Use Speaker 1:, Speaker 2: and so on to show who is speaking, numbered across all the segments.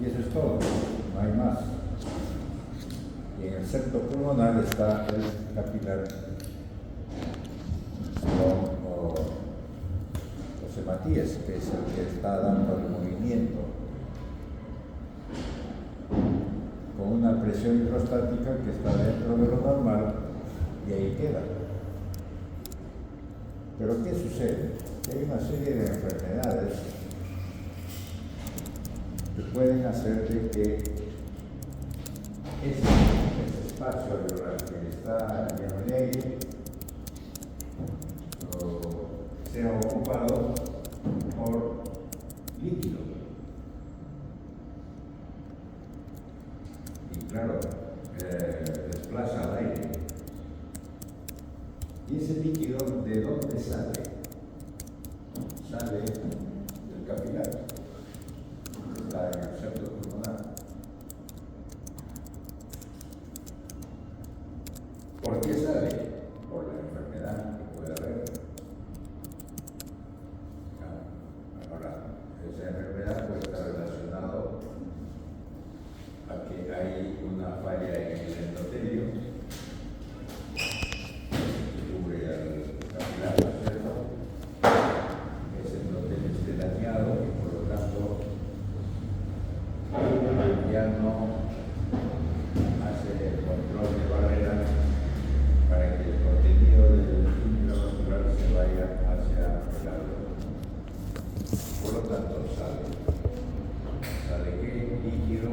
Speaker 1: Y eso es todo, no hay más. Y en el septo pulmonar está el capilar con José Matías, que es el que está dando el movimiento, con una presión hidrostática que está dentro de lo normal y ahí queda. Pero ¿qué sucede? Que hay una serie de enfermedades que pueden hacer de que ese espacio alveolar que está lleno de aire sea ocupado por líquido. Y claro, desplaza al aire. ¿Y ese líquido de dónde sale? Sale del capilar, está en el septo pulmonar. ¿Por qué sale? Por la enfermedad que puede haber. Ahora, esa enfermedad puede estar relacionada a que hay una falla en el endotelio que cubre al capilar, ¿no es cierto? Ese endotelio esté dañado y por lo tanto ya no hace el control de barrera para que el contenido del intravascular se vaya hacia el alveolo. Por lo tanto, sale qué? Líquido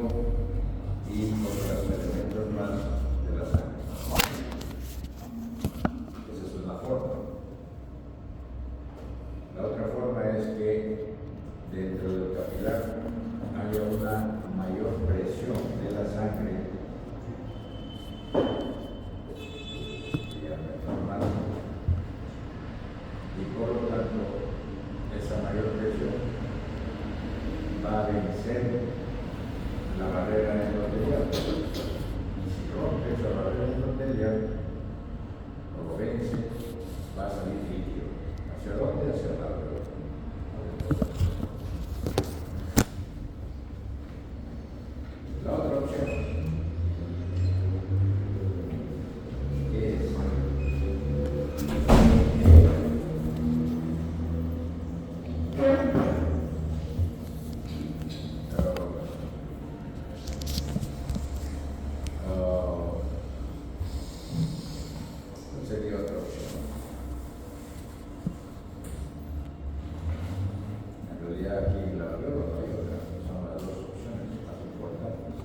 Speaker 1: y otros elementos más de la sangre. Esa es una forma. La otra forma es que dentro del capilar haya una mayor presión de la sangre, normal, y por lo tanto esa mayor presión va a vencer la barrera endotelial. Y si rompe esa barrera endotelial, o lo vence, va a salir líquido. ¿Hacia dónde? Hacia el alveolo. La otra opción es sería otra opción. En realidad aquí en el alveolo no hay otra, son las dos opciones más importantes.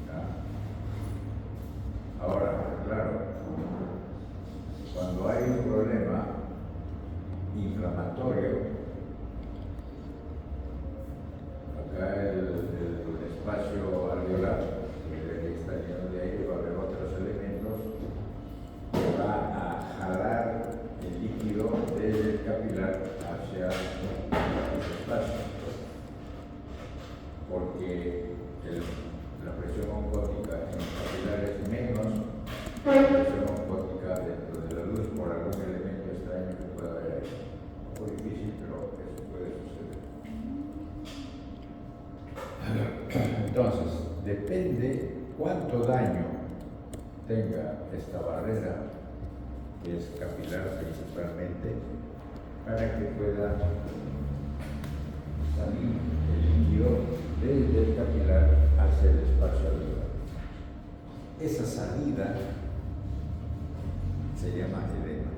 Speaker 1: ¿Ya? Ahora, claro, cuando hay un problema inflamatorio, acá el espacio alveolar que está lleno de aire, va a haber otros elementos que va a jalar el líquido desde el capilar hacia ese espacio, porque la presión oncótica en el capilar es menos que la presión oncótica dentro de la luz por algún elemento extraño que pueda haber ahí. Muy difícil, pero eso puede suceder. Entonces, depende cuánto daño tenga esta barrera, que es capilar principalmente, para que pueda salir el líquido desde el capilar hacia el espacio alveolar. Esa salida se llama edema.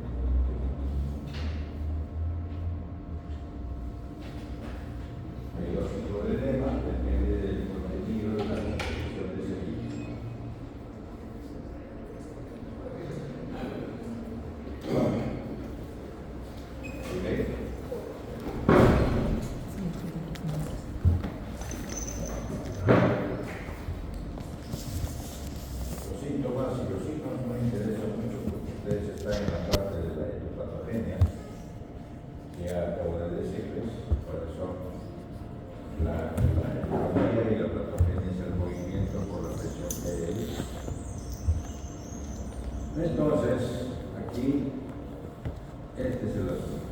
Speaker 1: El tipo de edema depende del contenido de la composición de ese líquido. Los síntomas no me interesan mucho porque ustedes están en la parte de la etiopatogenia. Ya acabo de decirles cuáles son. La etiopatía y la patogenia es el movimiento por la presión que hay ahí. Entonces, aquí, este es el asunto.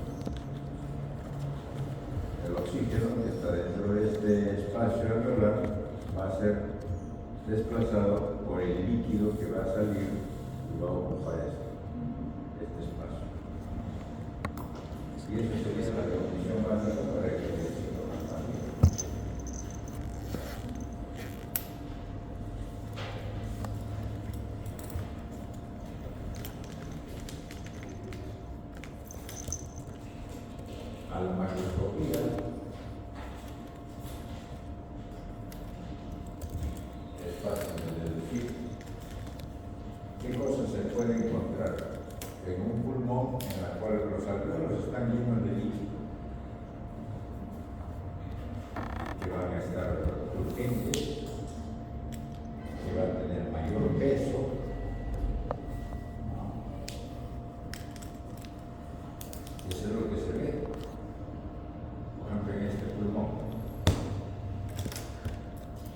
Speaker 1: El oxígeno que está dentro espacio alveolar va a ser desplazado por el líquido que va a salir y va a ocupar este espacio. Y eso sería la definición básica para que ejercicio más fácil. A la macroscopía es fácil de deducir qué cosas se puede encontrar en un pulmón en la cual los alveolos están llenos de líquido que van a estar turgentes, que van a tener mayor peso. Eso es lo que se ve. Por ejemplo, en este pulmón,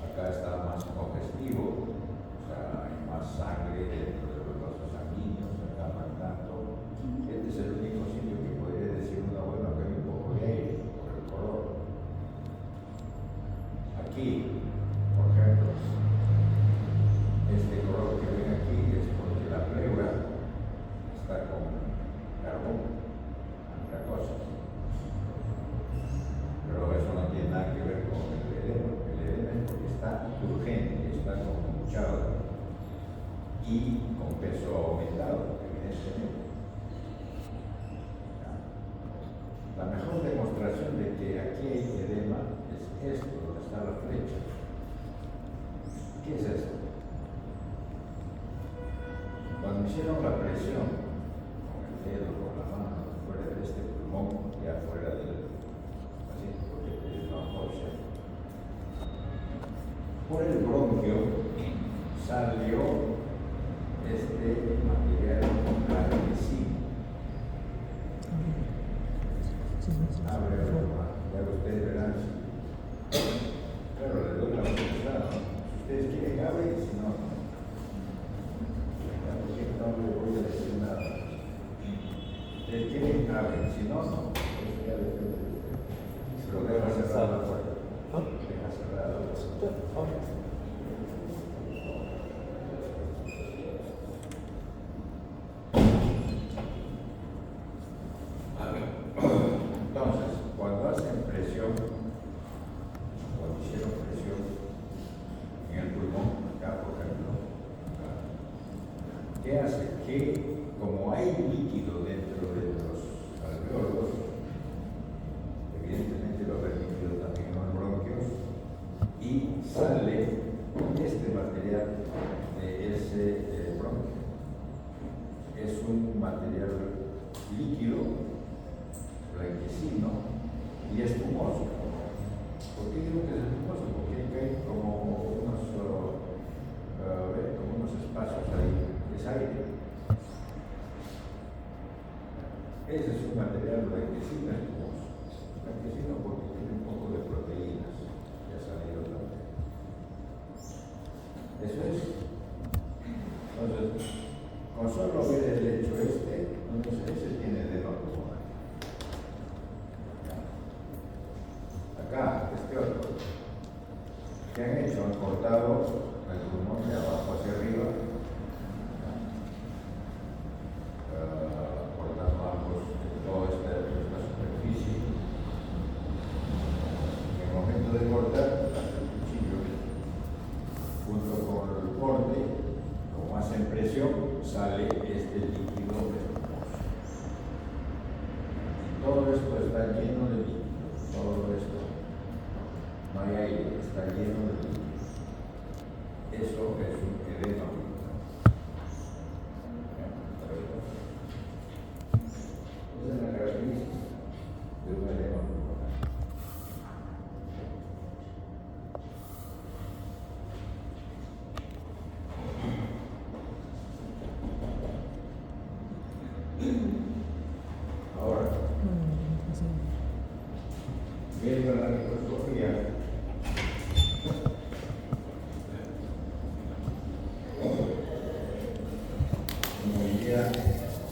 Speaker 1: acá está más congestivo, o sea, hay más sangre dentro de los vasos sanguíneos, acá mandando. Este es el único sitio que podría decir uno, bueno, que hay un poco de aire por el color. Aquí, por ejemplo, este color que ven aquí es porque la pleura está con carbón, entre cosas. Pero eso no tiene nada que ver con el edema. El edema es porque está urgente, está con mucha agua y con peso aumentado, evidentemente. La mejor demostración de que aquí hay edema es esto, donde está la flecha. ¿Qué es esto? Cuando hicieron la presión con el dedo, con la mano, fuera de este pulmón, ya fuera del paciente, porque es una autópsia, por el bronquio salió este material adhesivo. Abre, ya ustedes verán. Claro, les doy la oportunidad. Si ustedes quieren, abren, y si no, no. No les voy a decir nada. Si ustedes quieren, abren, si no, no. Eso ya depende de ustedes. Pero deja cerrar la puerta. Deja cerrar la puerta. Entonces, cuando hacen presión, cuando hicieron presión en el pulmón, acá por ejemplo, ¿qué hace? Que como hay líquido dentro de los alveolos, evidentemente lo permitido también en los bronquios, y sale este material de ese bronquio. Es un material líquido, blanquecino y espumoso. ¿Por qué digo que es espumoso? Porque hay como unos espacios ahí, es aire. Ese es un material blanquecino espumoso. Blanquecino porque tiene un poco de proteínas que ha salido también. Eso es. Entonces, con solo ver el hecho ese tiene de no pulmonar. Acá, este otro. ¿Qué han hecho? Han cortado el pulmón de abajo hacia arriba, cortando toda esta superficie. En el momento de cortar, hace el cuchillo, junto con el corte, como hacen presión, sale este líquido espumoso. Y todo esto está lleno de líquido. Todo esto, no hay aire, está lleno de líquido. Eso es un edema. Esa es la característica de un edema pulmonar. Ahora, viendo la microscopía,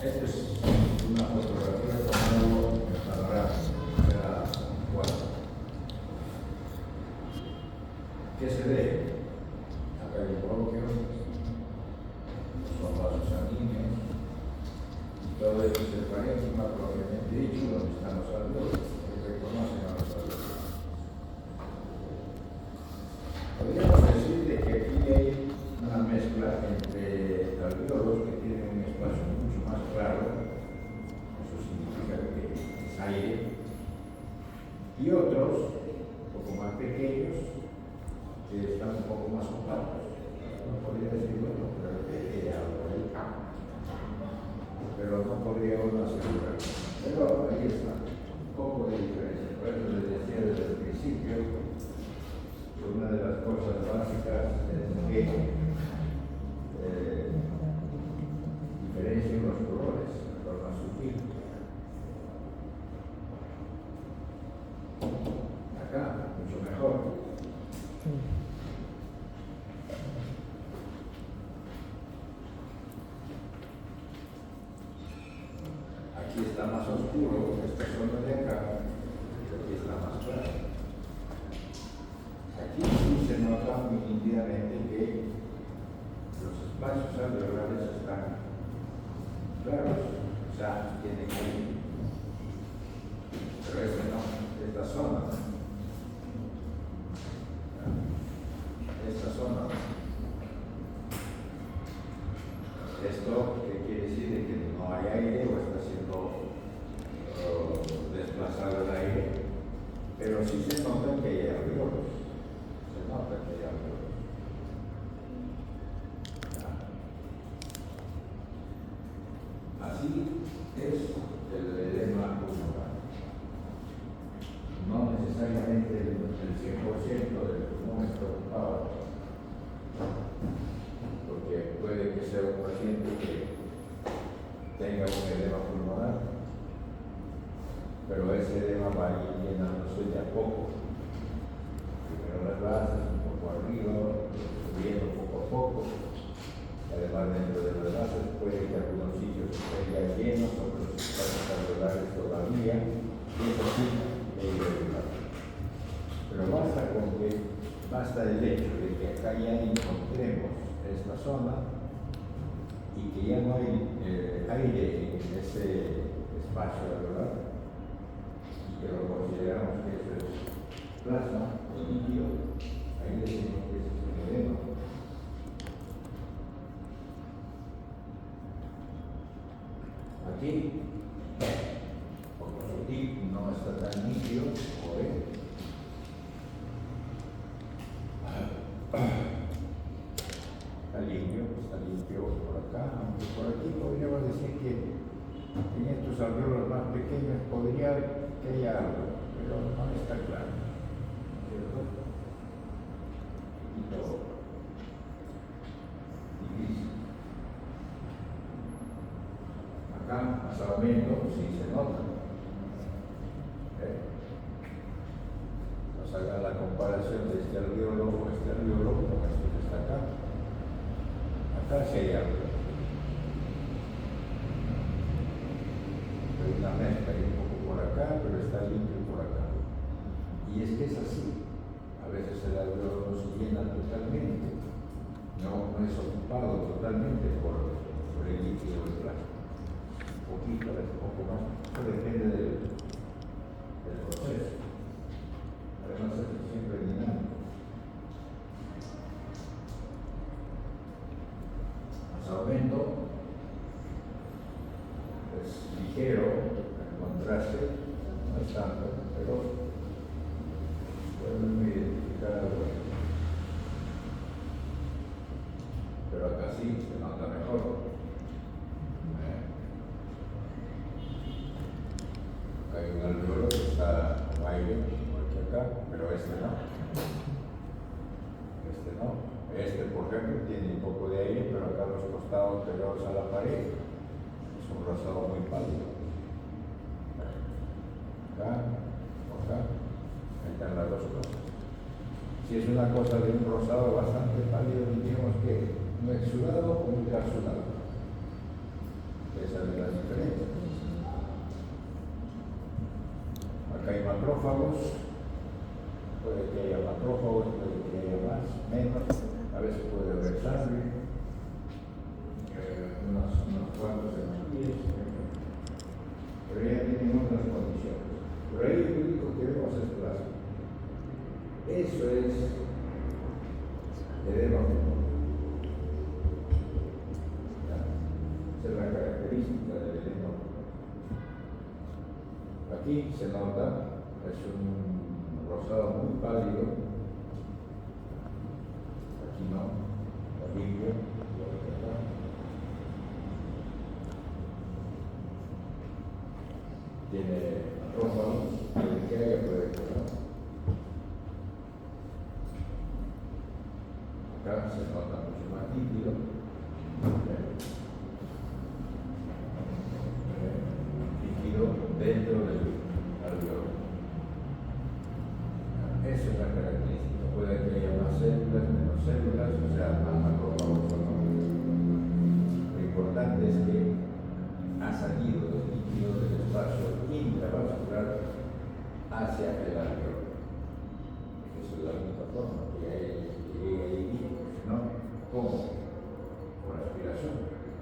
Speaker 1: esta es una fotografía tomada en panorama, era 4. ¿Qué se ve? Acá hay un bronquio, son vasos sanguíneos, y todo esto es el parénquima propiamente dicho, donde están los alveolos, que reconocen a los alveolos. Podríamos decir de que aquí hay una mezcla entre alveolos que tienen un espacio mucho más claro, eso significa que es aire, y otros un poco más pequeños que están un poco más opacos. No podría decir, bueno, pero que algo del campo, pero no podría uno asegurar. Pero ahí está, un poco de diferencia. Por eso les decía desde el principio que una de las cosas básicas es que diferencien los colores de forma sutil. Acá, mucho mejor. Aquí está más oscuro, esta zona de acá, aquí está más claro. Aquí sí se nota muy nítidamente que los espacios alveolares están claros, o sea, tiene que ir. Pero este no, esta zona. Esta zona. Esto que quiere decir de que no hay aire o está siendo desplazado el aire, pero sí se nota que hay alveolos. Se nota que hay alveolos. Así es el edema pulmonar. No necesariamente el 100% del pulmón está ocupado, porque puede que sea un paciente que tenga un edema pulmonar, pero ese edema va a ir llenándose de a poco. Primero las bases, un poco arriba, subiendo poco a poco. Además, dentro de las bases puede que algunos sitios estén ya llenos, otros espacios alveolares todavía, y eso sí es irregular. Pero basta el hecho de que acá ya encontremos esta zona y que ya no hay aire en ese espacio alveolar y que lo consideramos que eso es plasma o líquido, ahí decimos que ese es un edema. Aquí, como sutil, no está tan nítido, o está limpio por acá, aunque por aquí podríamos decir que en estos alveolos más pequeños podría que haya algo, pero no está claro, ¿cierto? Y todo difícil. Acá, más aumento, sí se nota. Nos hagan la comparación de este alveolo o este alveolo con esto que está acá. Acá sí hay algo. Hay una mezcla, hay un poco por acá, pero está limpio por acá. Y es que es así. A veces el alveolo no se llena totalmente. No es ocupado totalmente por el líquido del plástico. Un poquito, un poco más. Eso depende del proceso. Además, es siempre dinámico. Más aumento es ligero, el contraste no es tanto, pero podemos identificar algo. Pero acá sí se nota mejor. Acá hay un alveolo que está con aire, igual que acá, pero este no. Este no. Este, por ejemplo, tiene un poco de aire, pero acá los costados pegados a la pared es un rosado muy pálido. Acá, ahí están las dos cosas. Si es una cosa de un rosado bastante pálido, diríamos que muy exudado o muy calculado. Esa es la diferencia. Acá hay macrófagos, puede que haya macrófagos, puede que haya más, menos, a veces puede haber sangre, unos cuantos en los pies, pero ya tienen otras condiciones. Por ahí lo único que vemos es plasma. Eso es edema pulmonar. Esa es la característica del edema pulmonar. Aquí se nota, es un rosado muy pálido. Aquí no, está limpio. Tiene macrófagos, puede que haya, puede que no. Acá se nota mucho más líquido. Líquido dentro del alveolo. Eso es la característica. Puede que haya más células, menos células, o sea, más macrófagos o no. Lo importante es que ha salido el líquido del espacio intravascular hacia el alveolo. Esa es la única forma que llegue ahí líquido. Si no, ¿cómo? Por aspiración,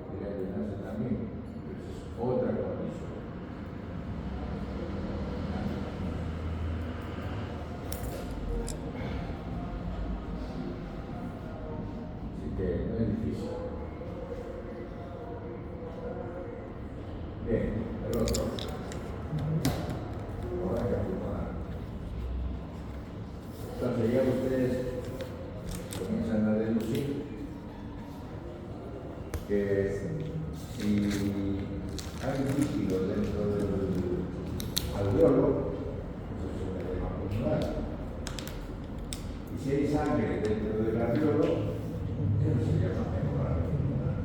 Speaker 1: podría llenarse también. Pero esa es otra condición. Así que no es difícil. Bien, el otro. Ahora que pulmonar. Entonces ya ustedes comienzan a deducir que si hay líquido dentro del alveolo, eso es un edema pulmonar. Y si hay sangre dentro del alveolo, eso se llama hemorragia pulmonar.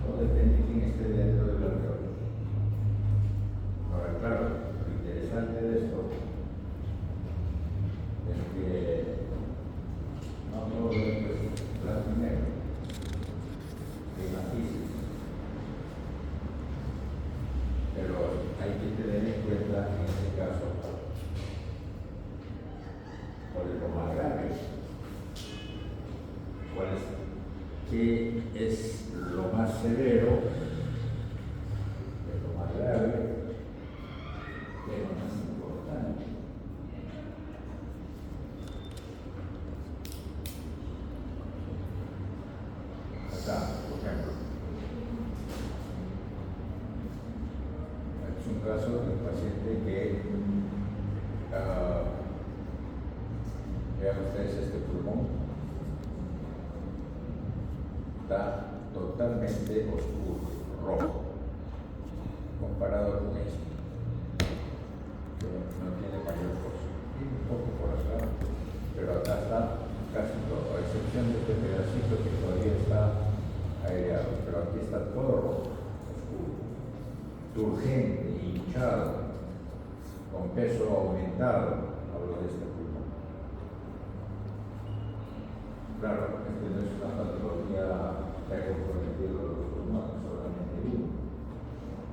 Speaker 1: Todo depende de quién esté dentro del alveolo. Ahora, claro, lo interesante de esto es que no todo esto es blanco y negro, hay matices, pero hay que tener en cuenta en este caso cuál es lo más grave, qué es lo más severo, qué es lo más grave, qué es lo más importante. Acá, por ejemplo, es un caso de un paciente que vean ustedes este pulmón, está totalmente oscuro, rojo, comparado con este, que no tiene mayor cosa, tiene un poco por acá, pero acá está casi todo, a excepción de este pedacito que todavía está aireado, pero aquí está todo rojo, oscuro, turgente, hinchado, con peso aumentado, hablo de este pulmón. Claro, este no es una patología que ha comprometido los pulmones, solamente uno,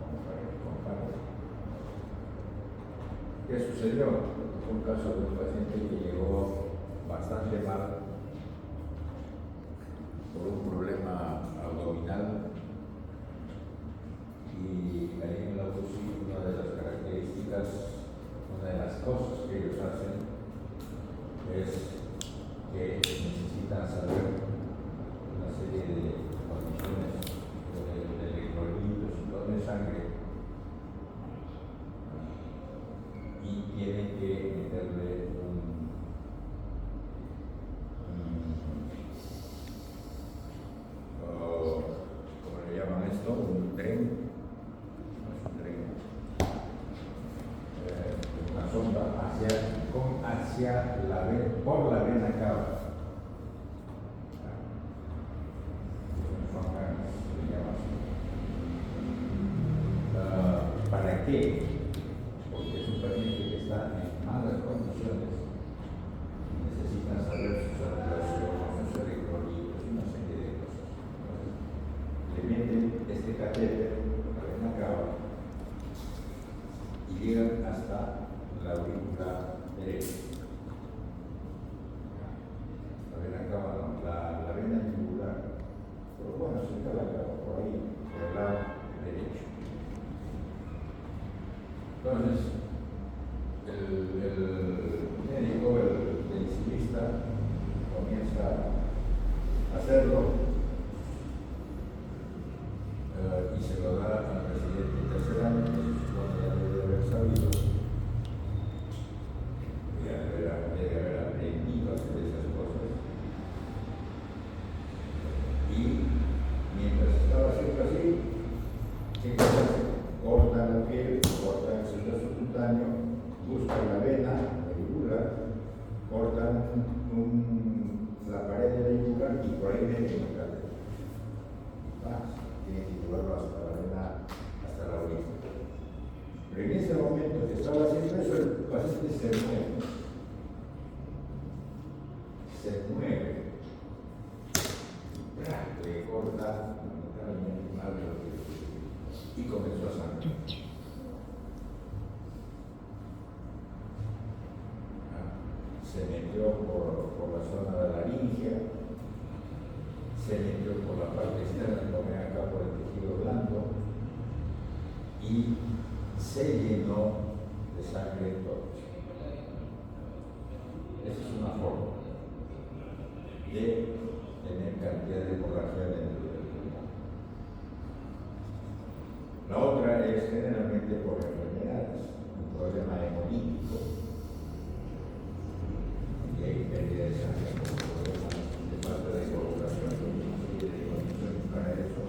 Speaker 1: como para que compare. ¿Qué sucedió? Fue un caso de un paciente que llegó bastante mal por un problema abdominal y ahí en la UCI una de las características, una de las cosas que ellos hacen es que necesitan saber una serie de condiciones de electrolitos y todo de sangre y tienen que meterle ¿cómo le llaman esto? Un tren, no es un tren, una sonda hacia la vena, por la vena cava. ¿Para qué? Porque es un paciente que está en malas condiciones y necesita saber su saturación, sus electrolitos y una serie de cosas. Entonces, le meten este catéter, la vena cava, y llegan hasta la aurícula derecha. La vena cava no, la vena yugular. Pero bueno, se está la cava por ahí, por el lado derecho. Entonces, el médico, el intensivista, comienza a hacerlo y se lo da al residente tercer año, que se supone ya debe haber sabido, debe haber aprendido a hacer esas cosas. Y mientras estaba haciendo así, ¿qué cosa hace? Corta la piel, corta el centro subcutáneo, busca la vena, la yugular, cortan la pared de la yugular y por ahí meten el cadera. Tiene que llevarlo hasta la vena, hasta la aurícula. Pero en ese momento que estaba haciendo eso, el paciente se mueve. Se mueve. Le corta y comenzó a sangrar. Se metió por la zona de la laringe, se metió por la parte externa, como ven acá, por el tejido blando, y se llenó de sangre todo. Esa es una forma de tener cantidad de hemorragia dentro del pulmón. La otra es generalmente por enfermedades, un problema hemolítico, y hay pérdida de sangre por problemas de falta de coagulación, y de condiciones para eso.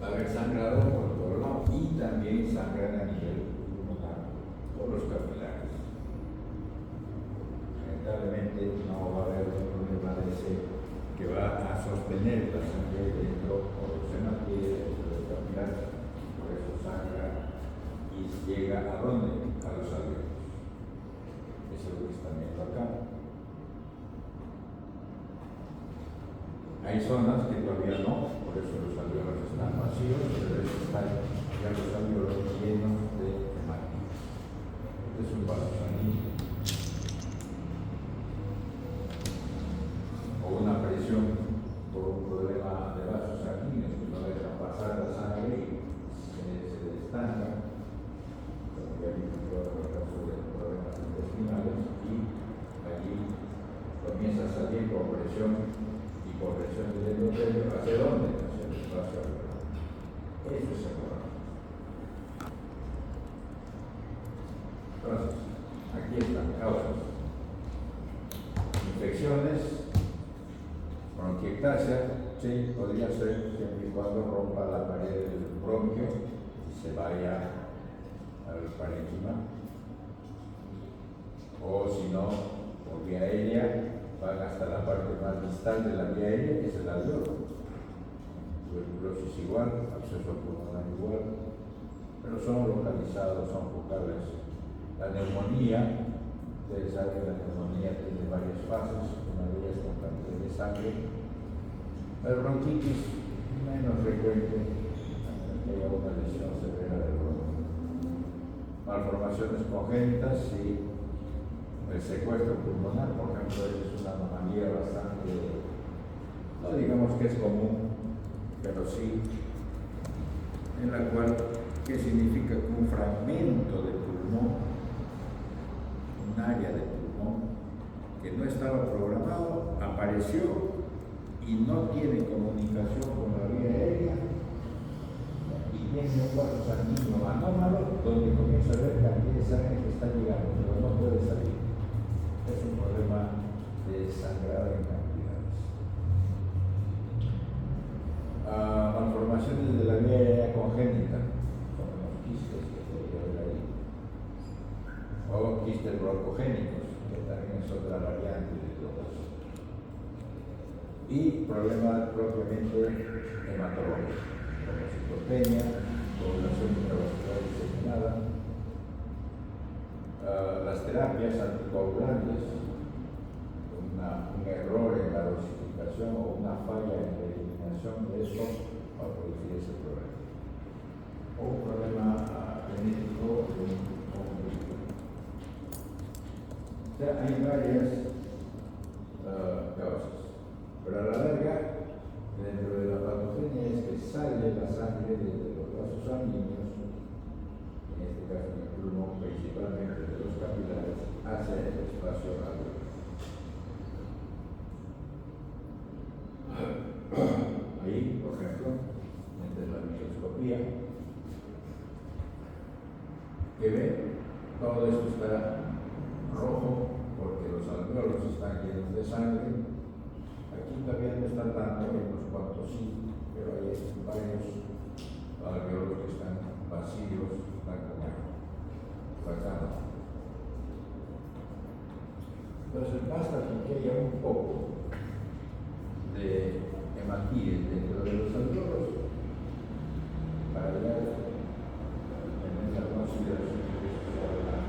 Speaker 1: Va a haber sangrado por todo lado y también sangran a nivel pulmonar por los capilares. Lamentablemente no va a haber un problema de ese que va a sostener la sangre dentro o se mantiene dentro del capilar, por eso sangra y llega a dónde? A los alveolos. Eso es lo que están viendo acá. Hay zonas que todavía no, por eso los alveolos están vacíos, pero están ya los alveolos llenos de hemática. Este es un vaso sanguíneo. O una presión por un problema de vasos sanguíneos que no dejan pasar la sangre y se destanca, como ya vimos en el caso de problemas intestinales, y allí comienza a salir por presión y por presión del endotelio. ¿Hacia dónde? Hacia el espacio alveolar. Eso es hemorragia. Entonces, aquí están causas: infecciones, bronquiectasia, sí, podría ser siempre y cuando rompa la pared del bronquio y se vaya al parénquima, o si no, por vía aérea, van hasta la parte más distal de la vía aérea, que es el alveolo. Tuberculosis igual, absceso pulmonar igual, pero son localizados, son focales. La neumonía, ustedes saben que la neumonía tiene varias fases, una de ellas con cantidad de sangre. La bronquitis menos frecuente, que haya una lesión severa del bronquio. Malformaciones congénitas y el secuestro pulmonar, por ejemplo, es una anomalía bastante, no digamos que es común, pero sí, en la cual, ¿qué significa? Que un fragmento de pulmón, un área de pulmón que no estaba programado, apareció y no tiene comunicación con la vía aérea y tiene un vaso sanguíneo anómalo donde comienza a ver cantidad de sangre que está llegando, pero no puede salir. Es un problema de sangrado en cantidades. Malformaciones de la vía aérea congénita, como los quistes que se puede ver ahí, o quistes broncogénicos, que también es otra variante de todo eso. Y problemas propiamente hematológicos, como citopenia, coagulación intravascular diseminada, las terapias anticoagulantes, un error en la dosificación o una falla en la eliminación de esto va a producir ese problema. O un problema genético de un conflicto. O sea, hay varias causas, pero a la larga, dentro de la patogenia es que sale la sangre desde los vasos sanguíneos, en este caso en el pulmón, principalmente de los capilares, hacia el espacio alveolar. Ahí, por ejemplo, entre la microscopía, que ve, todo esto está rojo porque los alveolos están llenos de sangre. Aquí todavía no están tanto, hay unos cuantos sí, pero hay varios alveolos que están vacíos, están como sacando. Entonces basta con que haya un poco de hematíes dentro de los alveolos para ya tener la consideración de que esto sea verdad.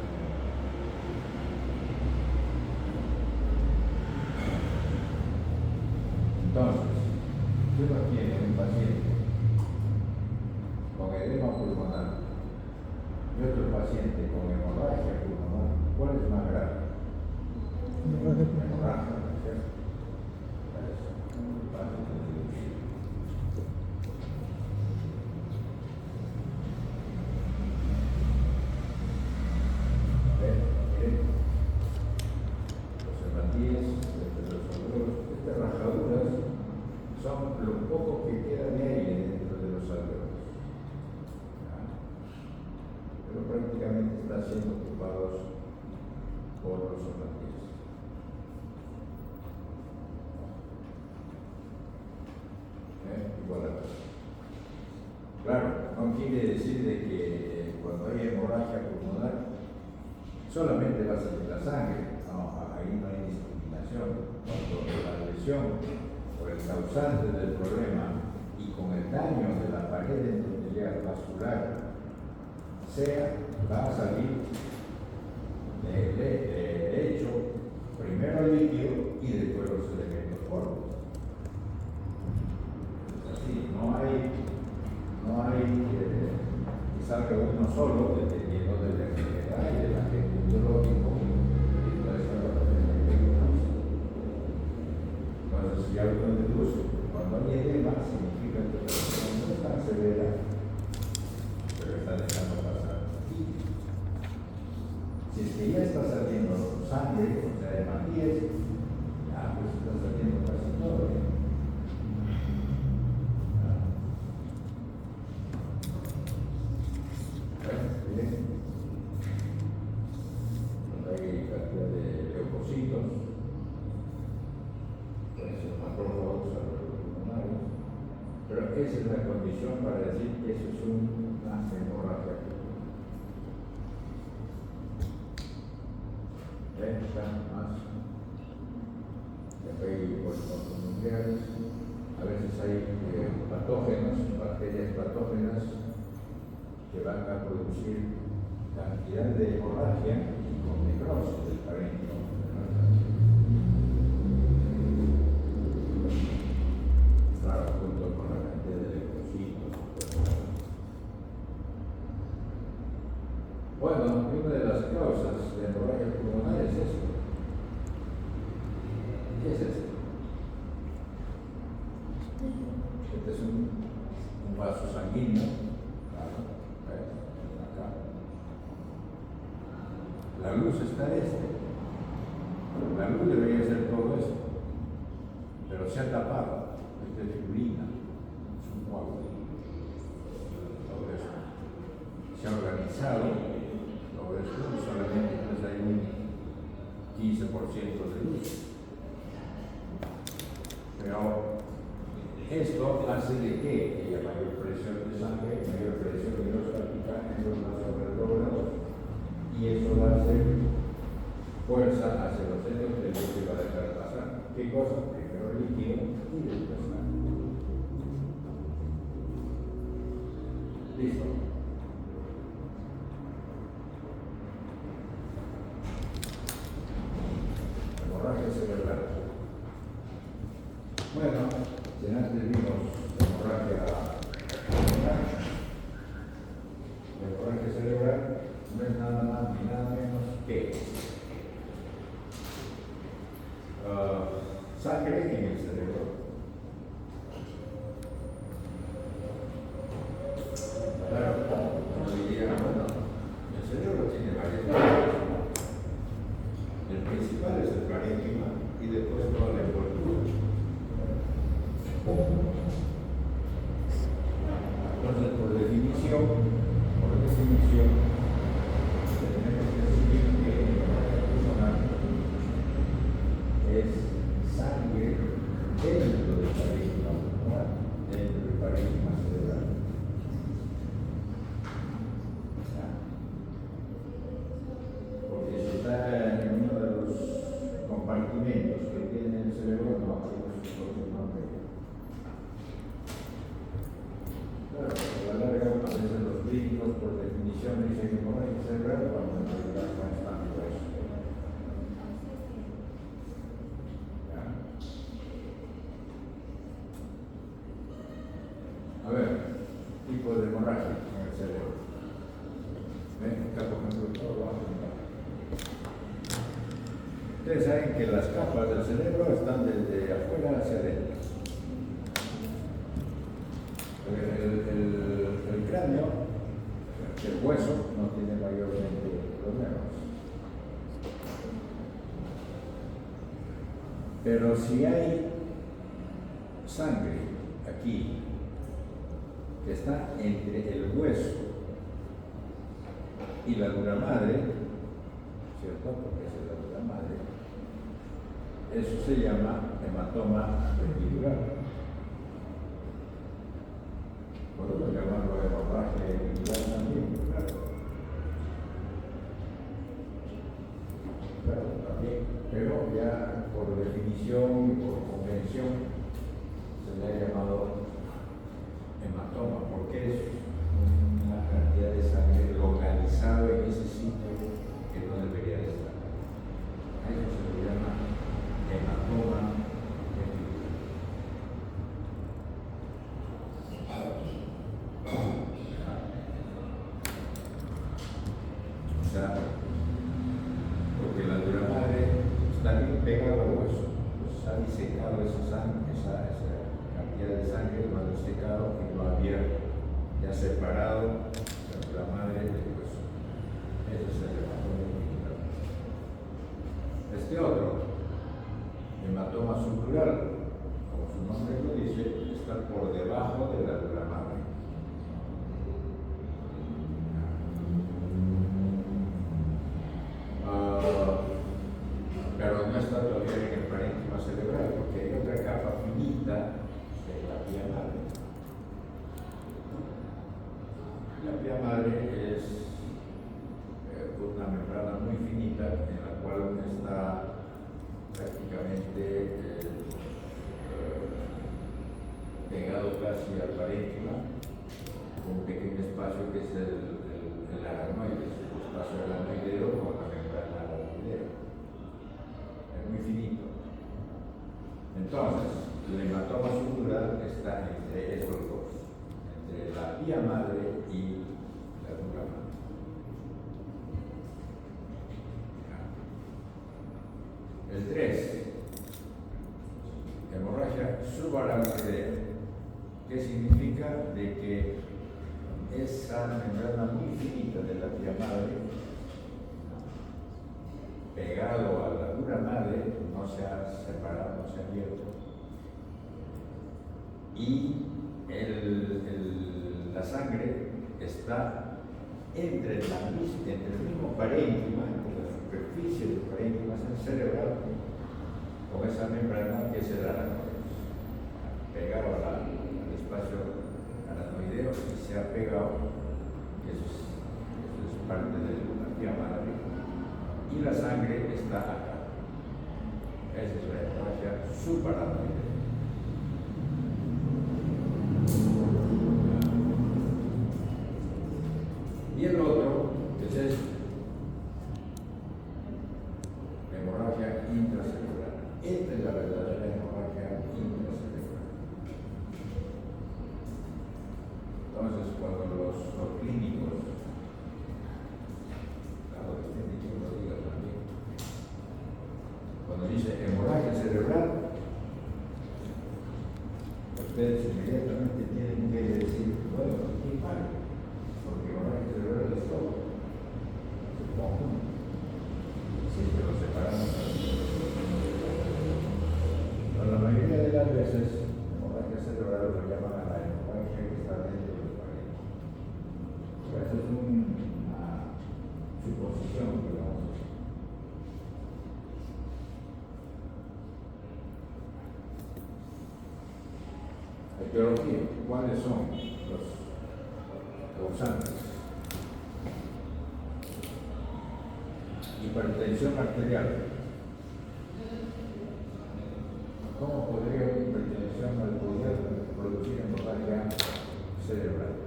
Speaker 1: Entonces, si uno tiene un paciente con edema pulmonar y otro paciente con hemorragia pulmonar, ¿cuál es más grave? Hemorragia, ¿no es cierto? Los hematíes, estas rajaduras son lo poco que queda de aire dentro de los alveolos, pero prácticamente están siendo ocupados por los hematíes. Igual a todo. Claro, no quiere decir de que cuando hay hemorragia pulmonar solamente va a salir la sangre. No, ahí no hay discriminación. Cuando la lesión o el causante del problema y con el daño de la pared endotelial vascular va a salir de hecho primero el líquido y después los elementos cortos. Así, no hay que salga uno solo dependiendo de la enfermedad y del agente biológico y toda esta patología que conocemos. Entonces, si algo deduce, cuando hay edema, significa que la situación no es tan severa, pero está dejando pasar. Si es que ya está saliendo sangre, o sea, hematíes, ya pues está saliendo casi todo. Hay cantidad de leucocitos, pueden ser macrófagos, pulmonares, pero esa es la condición para decir que eso es una hemorragia pulmonar. Están más nucleares, a veces hay patógenos, bacterias patógenas que van a producir cantidad de hemorragia y con necrosis del parénquima. Claro, junto con la cantidad de leucocitos. Bueno, una de las causas de hemorragia pulmonar es esto. ¿Qué es esto? Este es un vaso sanguíneo. La luz está la luz debería ser todo esto, pero se ha tapado. Esta es fibrina, es un coágulo. Todo esto se ha organizado, todo esto, y solamente pues hay un 15% de luz. Pero esto hace de que haya mayor presión de sangre, mayor presión hidrostática en los vasos alrededor. Y eso va a hacer fuerza hacia los endotelios que va a dejar pasar. ¿Qué cosa? Primero el líquido y después la sangre. Listo. Hemorragia cerebral. Bueno, si antes vimos hemorragia cerebral, después toda la envoltura. Entonces, por definición, tenemos que decir que la persona es sangre dentro del parénquima pulmonar, dentro del parénquima cerebral. Porque si está en uno de los compartimentos que tiene el cerebro, no hacemos su propio nombre. Claro, a la larga, a veces los clínicos, por definición, dicen que no hay cerebral cuando en realidad no es tan grueso. A ver, tipo de hemorragia en el cerebro. ¿Ven? Acá, por ejemplo, todo lo vamos a mirar. Ustedes saben que las capas del cerebro están desde afuera hacia adentro. El cráneo, el hueso, no tiene mayormente problemas. Pero si hay sangre aquí, que está entre el hueso y la dura madre, ¿cierto? Porque esa es la dura madre. Eso se llama hematoma epidural. Podemos llamarlo hemorragia epidural también, claro. Claro, también. Pero ya por definición y por convención se le ha llamado hematoma, porque es una cantidad de sangre localizada en ese sitio que no debería de estar. A eso se le llama hematoma epidural. O sea, porque la dura madre está bien pegada al hueso, pues ha disecado esa sangre, esa cantidad de sangre, lo ha disecado y lo ha abierto, ya separado la dura madre del hueso. Ese es el hematoma epidural. Este otro, hematoma subdural, como su nombre lo dice, está por debajo de la dura madre. Pero no está todavía en el parénquima cerebral, porque hay otra capa finita de la vía madre. La vía madre es una membrana muy finita en la cual está prácticamente pegado casi al parénquima, con un pequeño espacio que es el aracnoide, el espacio aracnoideo con la membrana aracnoidea. Es muy finito. Entonces, el hematoma subdural está entre esos dos, entre la vía madre y la dura madre. El 3, hemorragia subaracnoidea. ¿Qué significa? De que esa membrana muy finita de la vía madre, pegado a la dura madre, no se ha separado, no se ha abierto, y la sangre está entre el mismo parénquima, entre la superficie del parénquima cerebral, con esa membrana que es el aracnoide, pegado al espacio aracnoideo, y se ha pegado, eso es parte de la vía madre, y la sangre está acá. Esa es la hemorragia subaracnoidea. Y el otro, que es esto, hemorragia intracerebral. Esta es la verdadera hemorragia intracerebral. Entonces, cuando los clínicos, claro, depende de quién lo diga también, cuando dice hemorragia cerebral, ¿Cuáles son los causantes? Hipertensión arterial. ¿Cómo podría una hipertensión arterial producir hemorragia cerebral?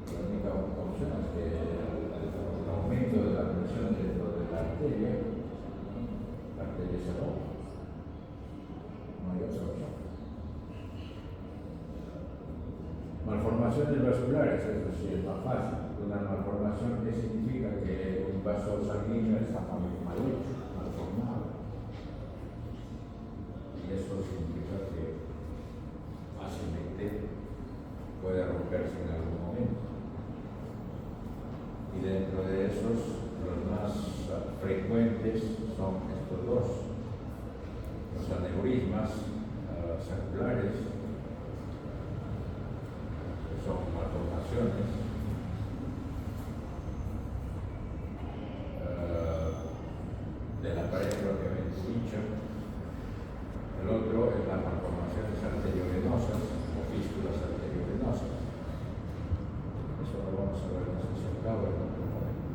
Speaker 1: La única opción es que el aumento de la presión dentro de la arteria se rompa. No hay otra opción. Malformaciones vasculares, eso sí es más fácil. Una malformación que significa que un vaso sanguíneo está mal hecho, mal formado. Y eso significa que fácilmente puede romperse en algún momento. Y dentro de esos, los más frecuentes son estos dos: los aneurismas saculares, que son malformaciones de la pared propiamente dicha. El otro es las malformaciones arteriovenosas o fístulas arteriovenosas. Eso lo vamos a ver más acercado en otro momento.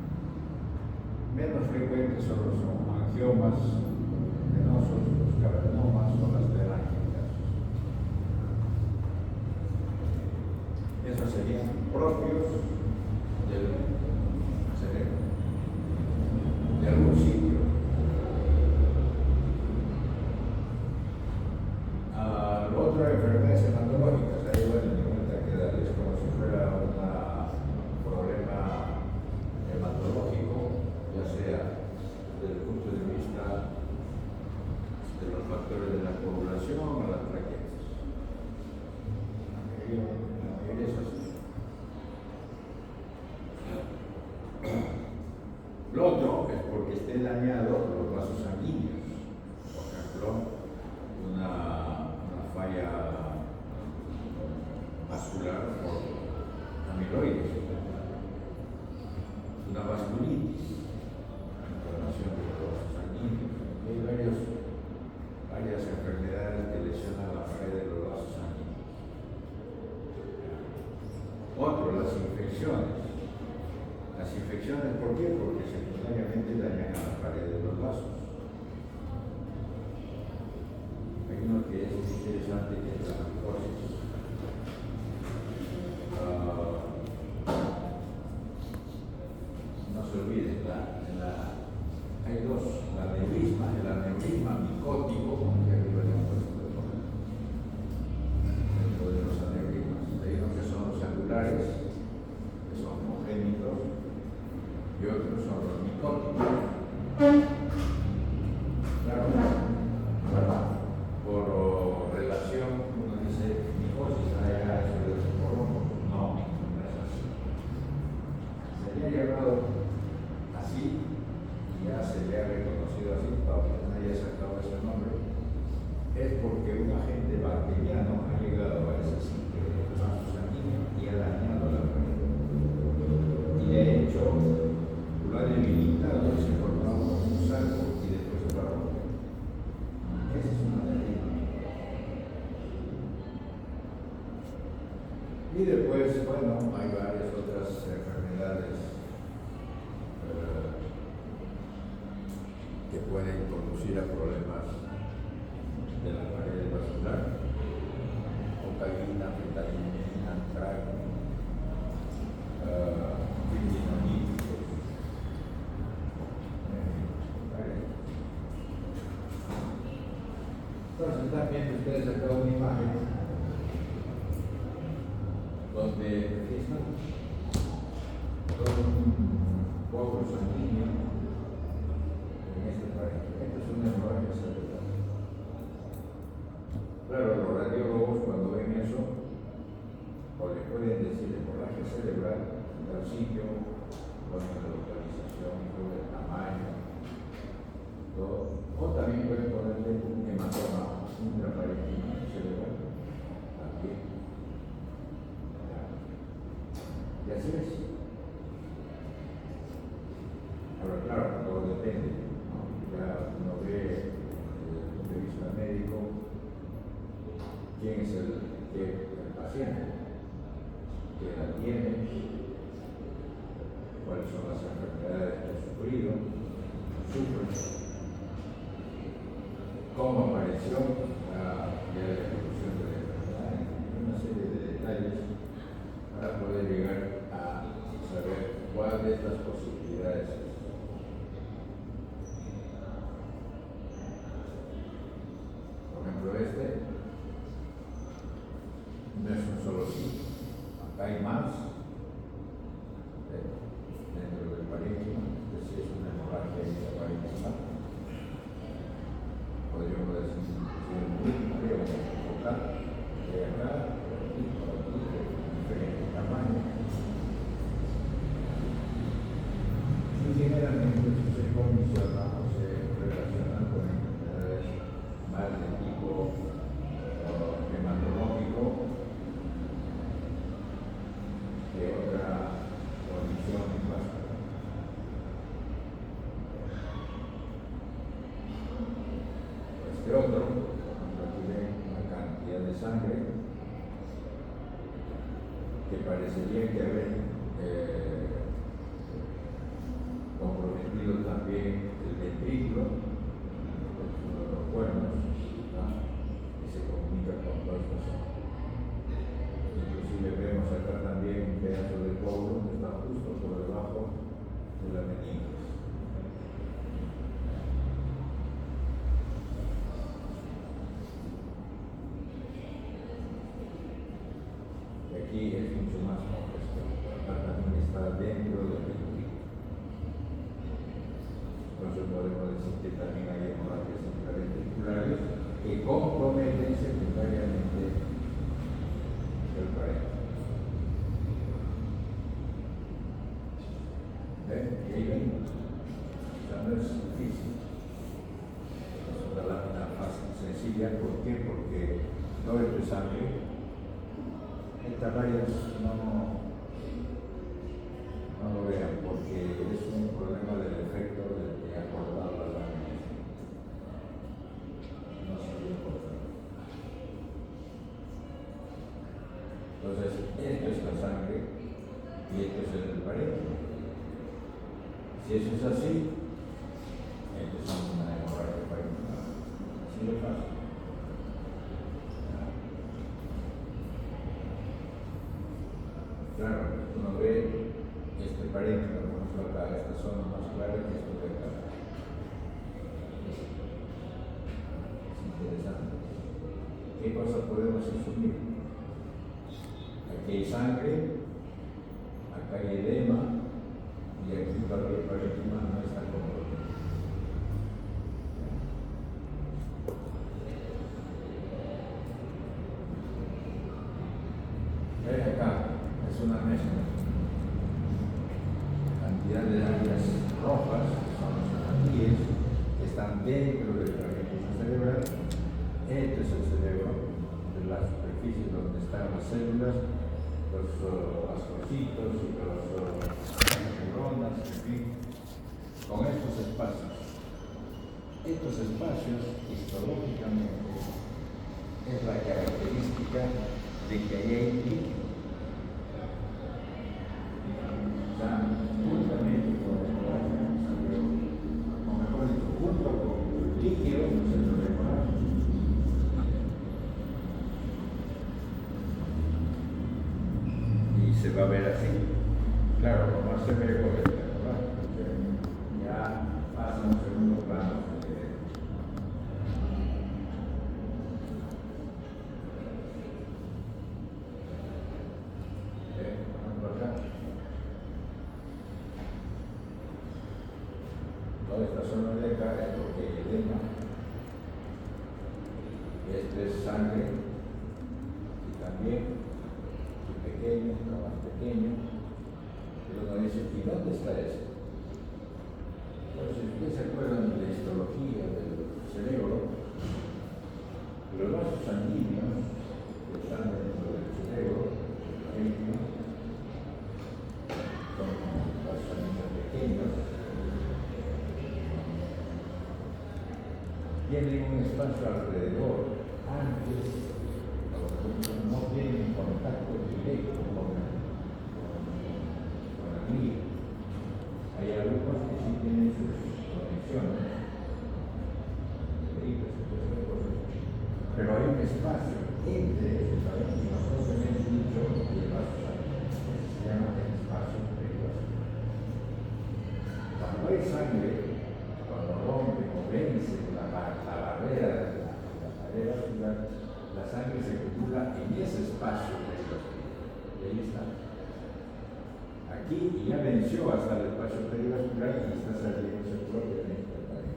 Speaker 1: Menos frecuentes son los angiomas venosos, los cavernomas o las telangiectasias. Esos serían propios del cerebro, de algún sitio. Lo otro, enfermedades hematológicas. Ahí bueno, en cuenta que es como si fuera un problema hematológico, ya sea desde el punto de vista de los factores de la coagulación o las plaquetas. La mayoría es así. Lo otro es porque esté dañado los vasos sanguíneos. Por ejemplo, una falla vascular por amiloides, una vasculitis, inflamación de los vasos sanguíneos. Hay varias enfermedades que lesionan la pared de los vasos sanguíneos. Otro, las infecciones. Las infecciones, ¿por qué? Porque secundariamente dañan a la pared de los vasos. Hay uno que es interesante, que es la micosis. No se olviden, hay dos, el aneurisma micótico, como que arriba le han puesto dentro de los aneurismas. Hay unos que son los angulares, que son congénitos, y otros son los micóticos. Claro, por relación, uno dice micosis, allá eso de los poromos. No, no es así. Sería llamado así, y ya se le ha reconocido así, aunque nadie ha sacado ese nombre, es porque un agente bacteriano ha llegado a ese sitio de los vasos sanguíneos y ha dañado la pared. Y le ha hecho, lo ha debilitado, se ha formado como un saco y después se va a romper. Esa es una alergia. Y después, bueno, hay varias otras enfermedades que pueden conducir a problemas de la pared vascular: cocaína, fentanilina, crack, fibrinolíticos. Entonces están viendo ustedes acá una imagen donde están todo un coágulo sanguíneo en este pared. Esto es una hemorragia cerebral. Claro, los radiólogos cuando ven eso, o le pueden decir hemorragia cerebral, del sitio, ponen la localización, el tamaño, todo. O también pueden ponerle un hematoma intraparenquima cerebral, también. Y así es. Ahora, claro, todo depende, ¿no? Ya uno ve desde el punto de vista médico el paciente que la tiene, cuáles son las enfermedades que ha sufrido, sufre, cómo apareció la evolución de la enfermedad, una serie de detalles para poder llegar a saber cuál de estas posibilidades es. Por ejemplo, no es un solo sitio, acá hay más dentro del parénquima, es decir, es una hemorragia intraparenquimal. Podríamos decir muy mareo focal, de acá, por aquí, de diferente tamaño. Y generalmente eso se condiciona o se relaciona con enfermedades más de tipo hematológico que otra condición vascular. Este otro, cuando tiene una cantidad de sangre que parecería que haber comprometido también el ventrículo, uno de los cuernos, ¿no? Y se comunica con todas las cosas. Inclusive vemos acá también un pedazo de cobre que está justo por debajo de la meninges. Y aquí es mucho más complejo. Acá también está dentro del ventrículo. Entonces podemos decir que también hay hemorragias intraventriculares que comprometen secundariamente el parénquima. ¿Ven? Y ahí ven. O sea, no es difícil. Es una lámina fácil, sencilla. ¿Por qué? Porque todo esto es sangre. Estas rayas no lo vean porque es un problema del efecto del que ha cortado la lámina. No se puede cortar. Entonces, esto es la sangre y esto es el parénquima. Si eso es así, esto es una hemorragia parenquimal. Así de fácil. Claro, uno ve este parénquima, por ejemplo, acá, esta zona más clara que esto de acá. Es interesante. ¿Qué cosa podemos asumir? Aquí hay sangre, acá hay edema, y aquí todavía el parénquima no está comprometido. ¿Ven acá? Es una mezcla. Cantidad de áreas rojas, que son los anatíes, que están dentro del parénquima cerebral. Este es el cerebro, de la superficie donde están las células, los astrocitos y los neuronas, en fin, con estos espacios. Estos espacios, histológicamente, es la característica de que ahí hay líquido. O sea, juntamente con el hemorragia, o mejor dicho, junto con el líquido, se lo hemorragia. Y se va a ver así. Claro, como se ve con el hemorragia, ya pasa a un segundo plano. Toda esta zona de acá es lo que hay edema. Este es sangre y también pequeño, no más pequeño. Pero uno dice, ¿y dónde está eso? Pues si ustedes se acuerdan de la histología del cerebro, los vasos sanguíneos que están dentro del cerebro, son vasos sanguíneos pequeños, tienen un espacio alrededor, antes, no tienen contacto directo con la guía. Hay algunos que sí tienen sus conexiones, pero hay un espacio entre esos, ¿sabes? Y nosotros hemos dicho que el vaso sanguíneo se llama el espacio perivascular. Cuando hay sangre, cuando rompe o vence la barrera de la pared vascular, la sangre se acumula en ese espacio perivascular. Y ahí está. Aquí ya venció hasta el espacio perivascular y está saliendo propiamente del pared.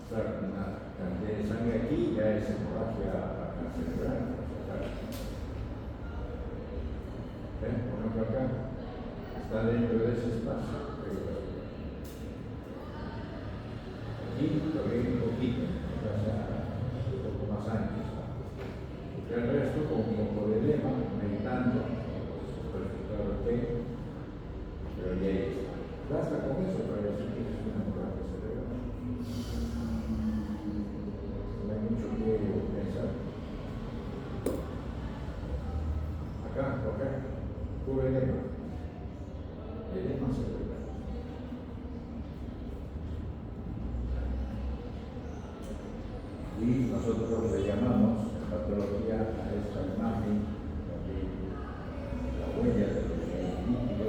Speaker 1: Claro, una cantidad de sangre aquí ya es hemorragia cerebral. Por ejemplo, acá está dentro de ese espacio. Aquí todavía un poquito, o sea, un poco más ancho. Porque el resto, con un poco de edema, meditando, claro que, pero ya está. Basta con eso para decir que es una hemorragia cerebral. No hay mucho que pensar. Acá, puro edema. Edema cerebral. Y nosotros le llamamos en patología a esta imagen, la huella del líquido.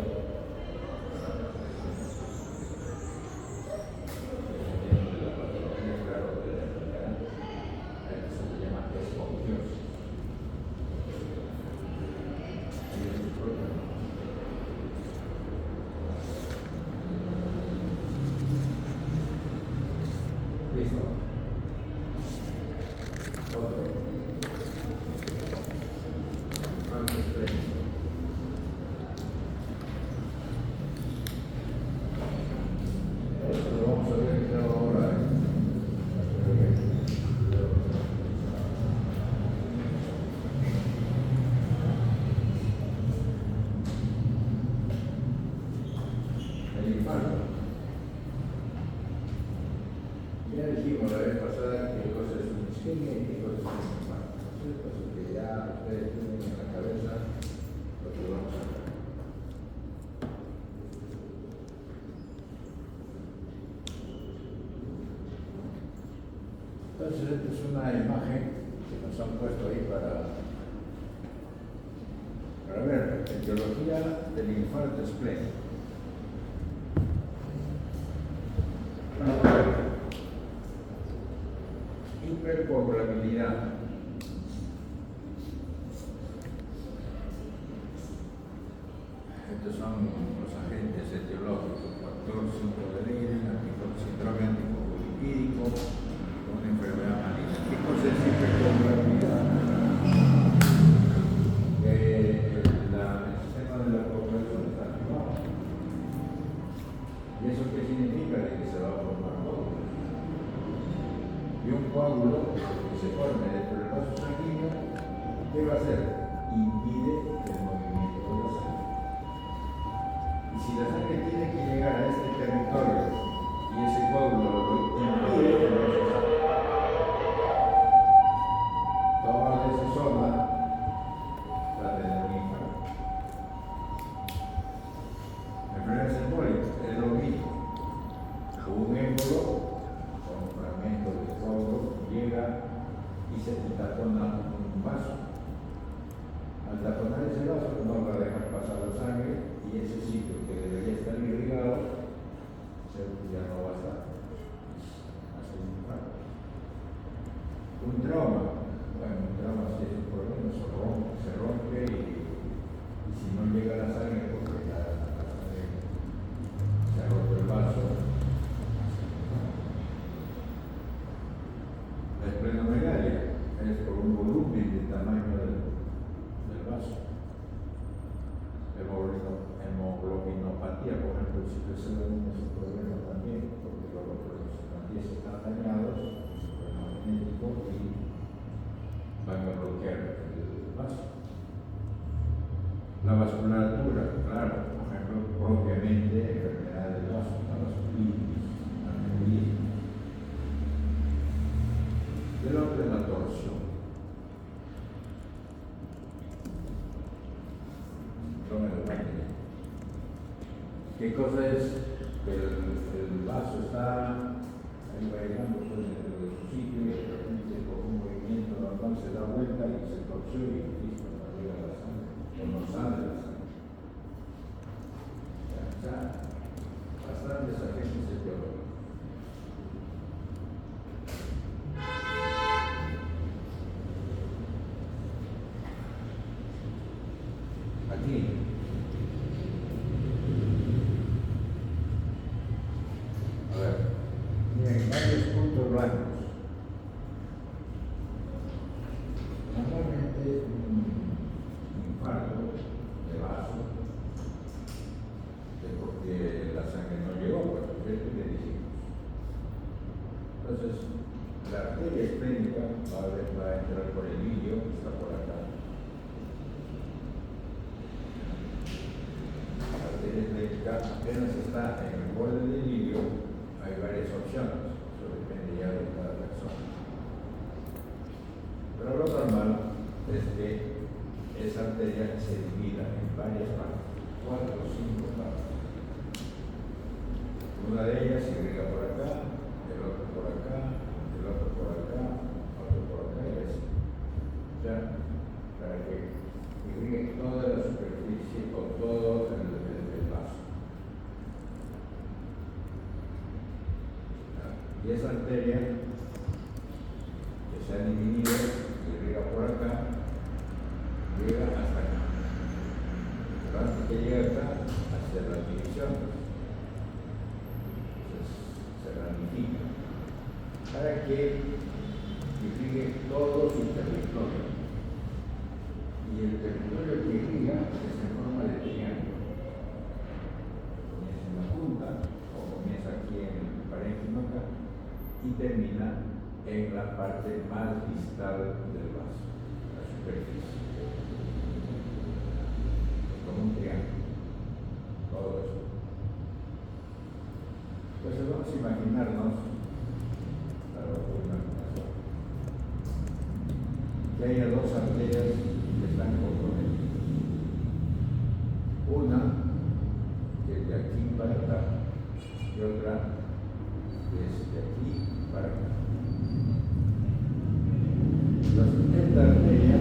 Speaker 1: Ya dijimos la vez pasada que cosas es un isquemia y qué cosas es un infarto, ¿no es cierto? Así que ya ustedes tienen en la cabeza lo que vamos a hablar. Entonces, esta es una imagen que nos han puesto ahí para ver la etiología del infarto esplénico. Hipercoagulabilidad. Estos son los agentes etiológicos: factor 5 de Leiden, síndrome anticoagulipídico, una enfermedad maligna. ¿Qué cosa es hipercoagulabilidad? El sistema de la coagulación está activado. ¿Y eso qué significa? De que se va a formar coágulos. Y un coágulo que se forme dentro del vaso sanguíneo, ¿qué va a hacer? Impide el movimiento de la sangre. Y si la sangre tiene que llegar a este territorio y ese coágulo lo impide, entonces toda esa zona la tendrá un infarto. Enfermedades embólicas es lo mismo. Un émbolo con un fragmento de coágulo llega y se tapona un vaso. Al taponar ese vaso no va a dejar pasar la sangre y ese sitio que debería estar irrigado ya no va a estar. Hace un infarto. Un trauma. Bueno, un trauma si es un problema, se rompe y si no llega la sangre porque la sangre se ha roto el vaso. La esplenomegalia es por un volumen del tamaño del vaso. Hemoglobinopatía, por ejemplo, si sucede es un problema también, porque los antígenos están dañados, el magnético y ¿Qué cosa es? El vaso está ahí bailando de su sitio y de repente con un movimiento normal se da vuelta y se torció y listo, no llega la sangre, o no sale la sangre. Ya, bastantes agentes etiológicos. Aquí. A ver, miren, varios puntos blancos. Normalmente un infarto de vaso, es porque la sangre no llegó, por supuesto, y le dijimos. Entonces, la arteria esplénica va a entrar por el ilio, que está por acá. La arteria esplénica apenas está en el borde del ilio, hay varias opciones, eso depende ya de cada persona. Pero lo normal es que esa arteria se divida en varias partes, 4 o 5 partes. Una de ellas irriga por acá, el otro por acá, el otro por acá, otro por acá y así. Ya, para que irrigue toda la superficie o todo el vaso. Y esa arteria que se ha dividido y irriga por acá, llega hasta acá. Pero antes que llegue acá, hacia las divisiones. Se ramifica para que irrigue todo su territorio. Y el territorio que irriga es en forma de triángulo. Comienza en la punta, o comienza aquí en el parénquima acá, y termina en la parte más distal del vaso, la superficie. Como un triángulo. Todo eso. Entonces vamos a imaginarnos, que haya dos arterias que están comprometidas. Una que es de aquí para acá y otra que es de aquí para acá. Esta arteria,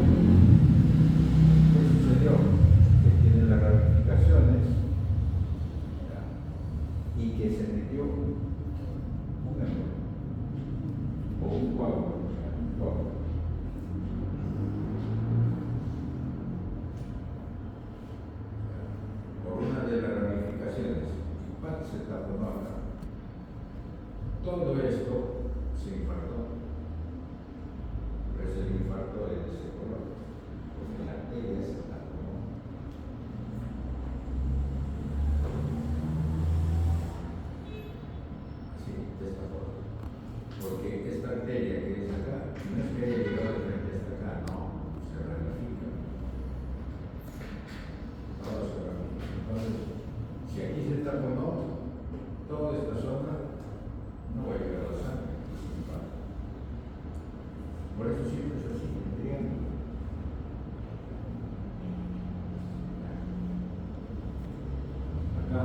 Speaker 1: ¿qué sucedió? Que tiene las ramificaciones y que se metió un embolo o un coágulo. Por una de las ramificaciones, y se tapó acá. Todo esto se infartó. Por eso el infarto es de ese color, porque la arteria se tapó. Porque esta arteria que es acá, no es que haya llegado de frente hasta acá, no, se ramifica. Todo se ramifica. Entonces, si aquí se está con toda esta zona no va a llegar a la sangre. Por eso siempre es así, en triángulo. Acá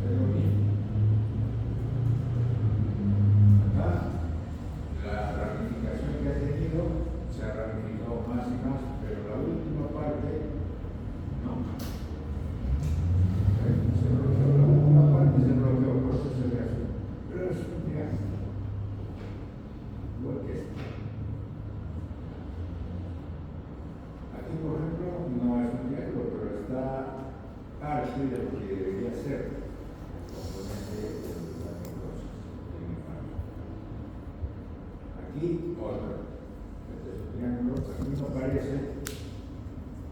Speaker 1: es lo mismo. La ramificación que ha tenido se ha ramificado más y más, pero la última parte no. Se bloqueó, la última parte se bloqueó, por eso se ve así. Pero es un triángulo. Igual que este. Aquí, por ejemplo, no es un triángulo, pero está parte de lo que debería ser el componente de la necrosis, del infarto. Aquí otro. Este es un triángulo, aquí no aparece,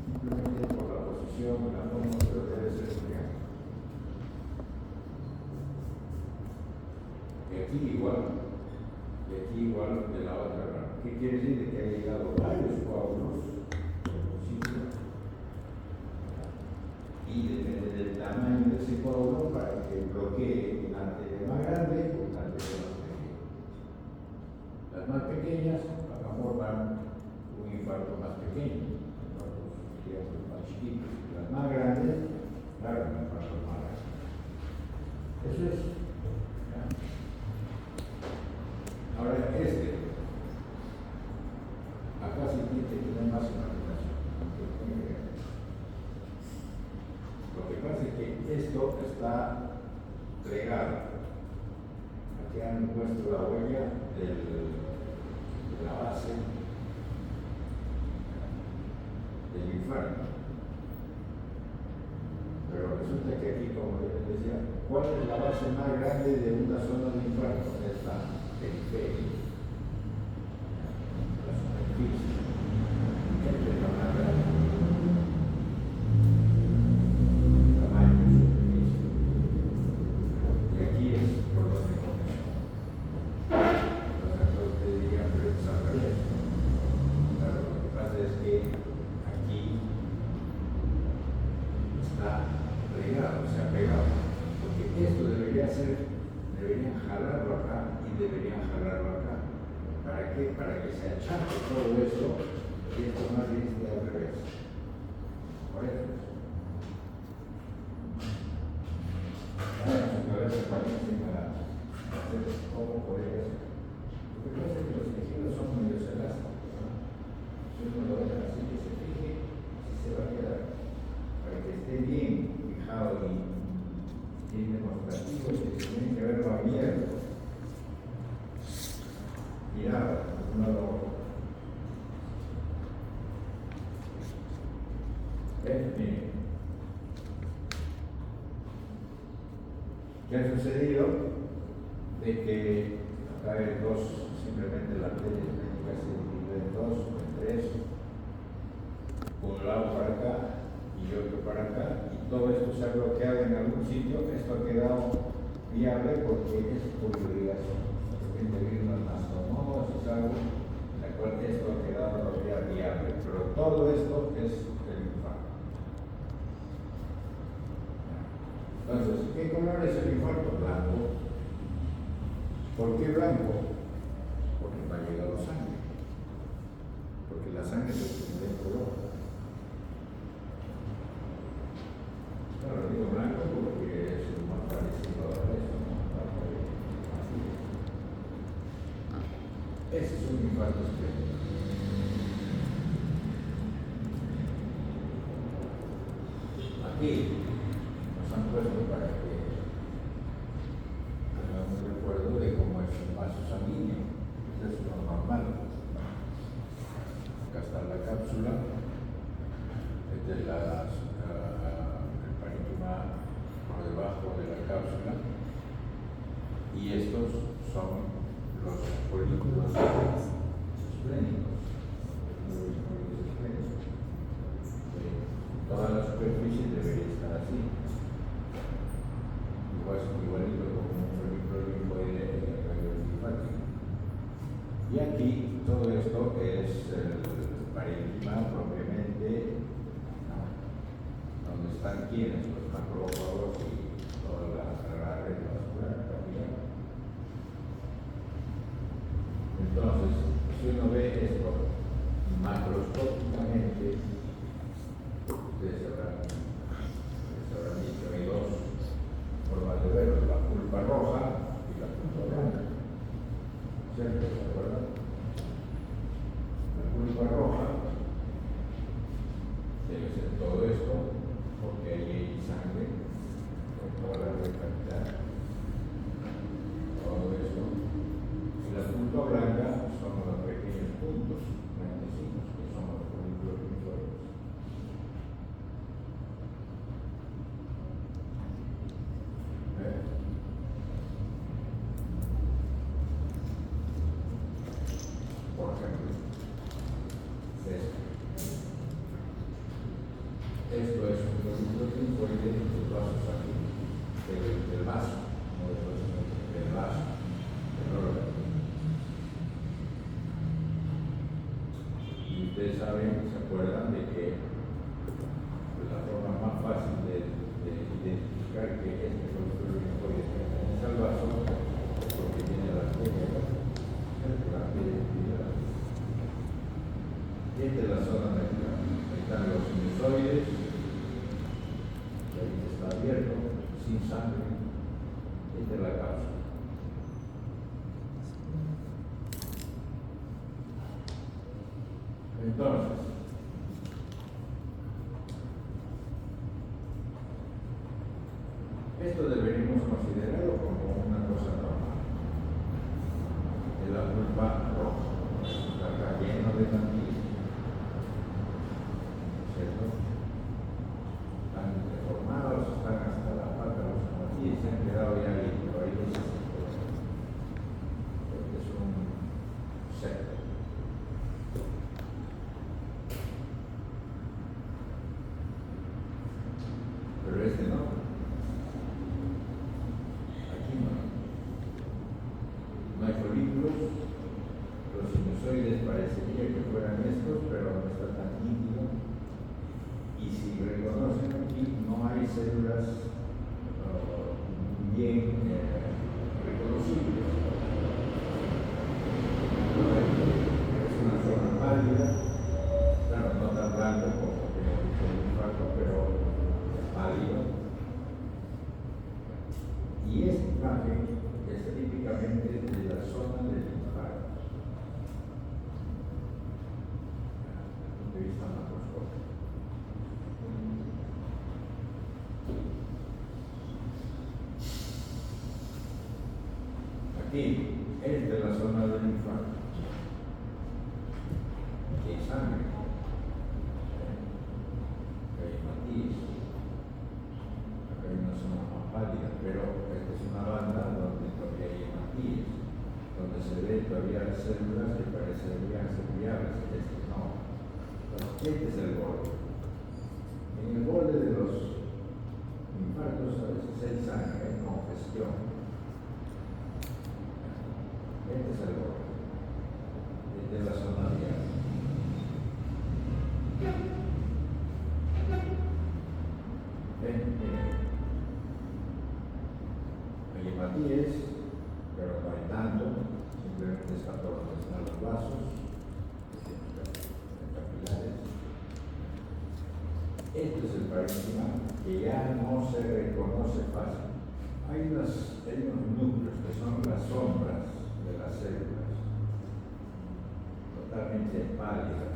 Speaker 1: simplemente por la posición, la forma, pero debe ser un triángulo. Y aquí igual de la otra rama. ¿Qué quiere decir? Que ha llegado varios coágulos y depende del tamaño de ese coágulo para que bloquee una arteria más grande o una arteria más pequeña. Las más pequeñas van a formar un infarto más pequeño, infartos más chiquitos. Las más grandes, claro, un infarto más grande. Eso es. ¿Ya? Ahora, acá sí tiene que tener más imaginación. Lo que pasa es que esto está plegado. Aquí han puesto la huella de la base del infarto. Pero resulta que aquí, como yo les decía, ¿cuál es la base más grande de una zona de infarto? Es la periferia. La superficie. Entre la más grande. Tamaño de superficie. Y aquí es por donde comenzó. Entonces, ustedes dirían, pero es al revés. Claro, lo que pasa es que aquí está pegado, se ha pegado. Porque esto deberían jalarlo acá y deberían jalarlo acá. ¿Para qué? Para que se achaque todo eso y esto más bien esté al revés. Por eso. Ahora su cabeza también se va a hacer cómo podría ser. Lo que pasa es que los tejidos son medio elásticos, ¿no? Si uno lo deja así que se fije, así se va a quedar. Para que esté bien fijado y bien demostrativo, que se tiene que verlo abierto. Mirado, no lo. ¿Ves? Miren. ¿Qué ha sucedido? De que acá hay dos, simplemente la arteria médica se divide en dos, en tres, un lado para acá y otro para acá, y todo esto se ha bloqueado en algún sitio. Esto ha quedado viable porque es por obligación. De repente viene una anastomosis, algo, en la cual esto ha quedado todavía viable, pero todo esto es el infarto. Entonces, ¿qué color es el infarto? Blanco. ¿Por qué blanco? Porque no ha llegado sangre. Porque la sangre es el color. Claro, digo blanco porque es lo más parecido a eso, ¿no? Así es. Ese es un infarto esplénico. Aquí nos han puesto para que hagamos un recuerdo de cómo es un vaso sanguíneo. Este es lo normal. Acá está la cápsula. Esta es el parénquima por debajo de la cápsula. Y estos son los folículos esplénicos. Toda la superficie debería estar así. Igualito como un folículo linfoide linfático. Y aquí todo esto es el parénquima propiamente, ¿no? Donde están quienes, los macrófagos y toda la red vascular también. Entonces, si uno ve esto macroscópicamente, ustedes habrán dicho, hay dos formas de verlo, la pulpa roja y la pulpa blanca. ¿Cierto? ¿Se acuerdan? La pulpa roja debe ser todo esto, porque ahí hay sangre, con toda la recta, todo esto. Y la pulpa blanca son los pequeños puntos blanquecinos, que son los folículos linfoides. Por ejemplo, esto es un folículo linfoide de los vasos aquí, del vaso, no del vaso, del órgano. Y ustedes saben, se acuerdan de que la forma más fácil de identificar que este folículo linfoide pertenece al vaso es porque tiene la arteria. Esta es la zona de aquí. Están los sinusoides, y ahí está abierto, sin sangre. Entonces, esto deberíamos considerarlo como una cosa normal. De la pulpa roja, está lleno de mantillas, ¿cierto? Están deformados, están hasta la pata los mantillas y se han quedado ya limpios. Ahí dice porque es un secto. Pero este no. No hay folículos, los sinusoides parecería que fueran estos, pero no está tan nítido. Y si reconocen aquí, no hay células bien reconocibles. Es una zona pálida, claro, no tan blanco como el infarto, pero es pálido. Y esta imagen es típicamente de la zona del infarto, desde el punto de vista macroscópico. Aquí es de la zona del infarto. Aquí hay sangre, acá hay matiz, acá hay una zona más pálida, pero esta es una banda donde todavía hay matiz, donde se ven todavía las células que parecerían ser viables, no. Entonces, este es el borde. En el borde de los infartos a veces hay sangre, hay congestión. Este es el borde. Esta es la zona viable. Hay hematíes, pero no hay tanto, simplemente está por donde están los vasos, capilares. Este es el parénquima que ya no se reconoce fácil. Hay unos núcleos que son las sombras de las células, totalmente pálidas.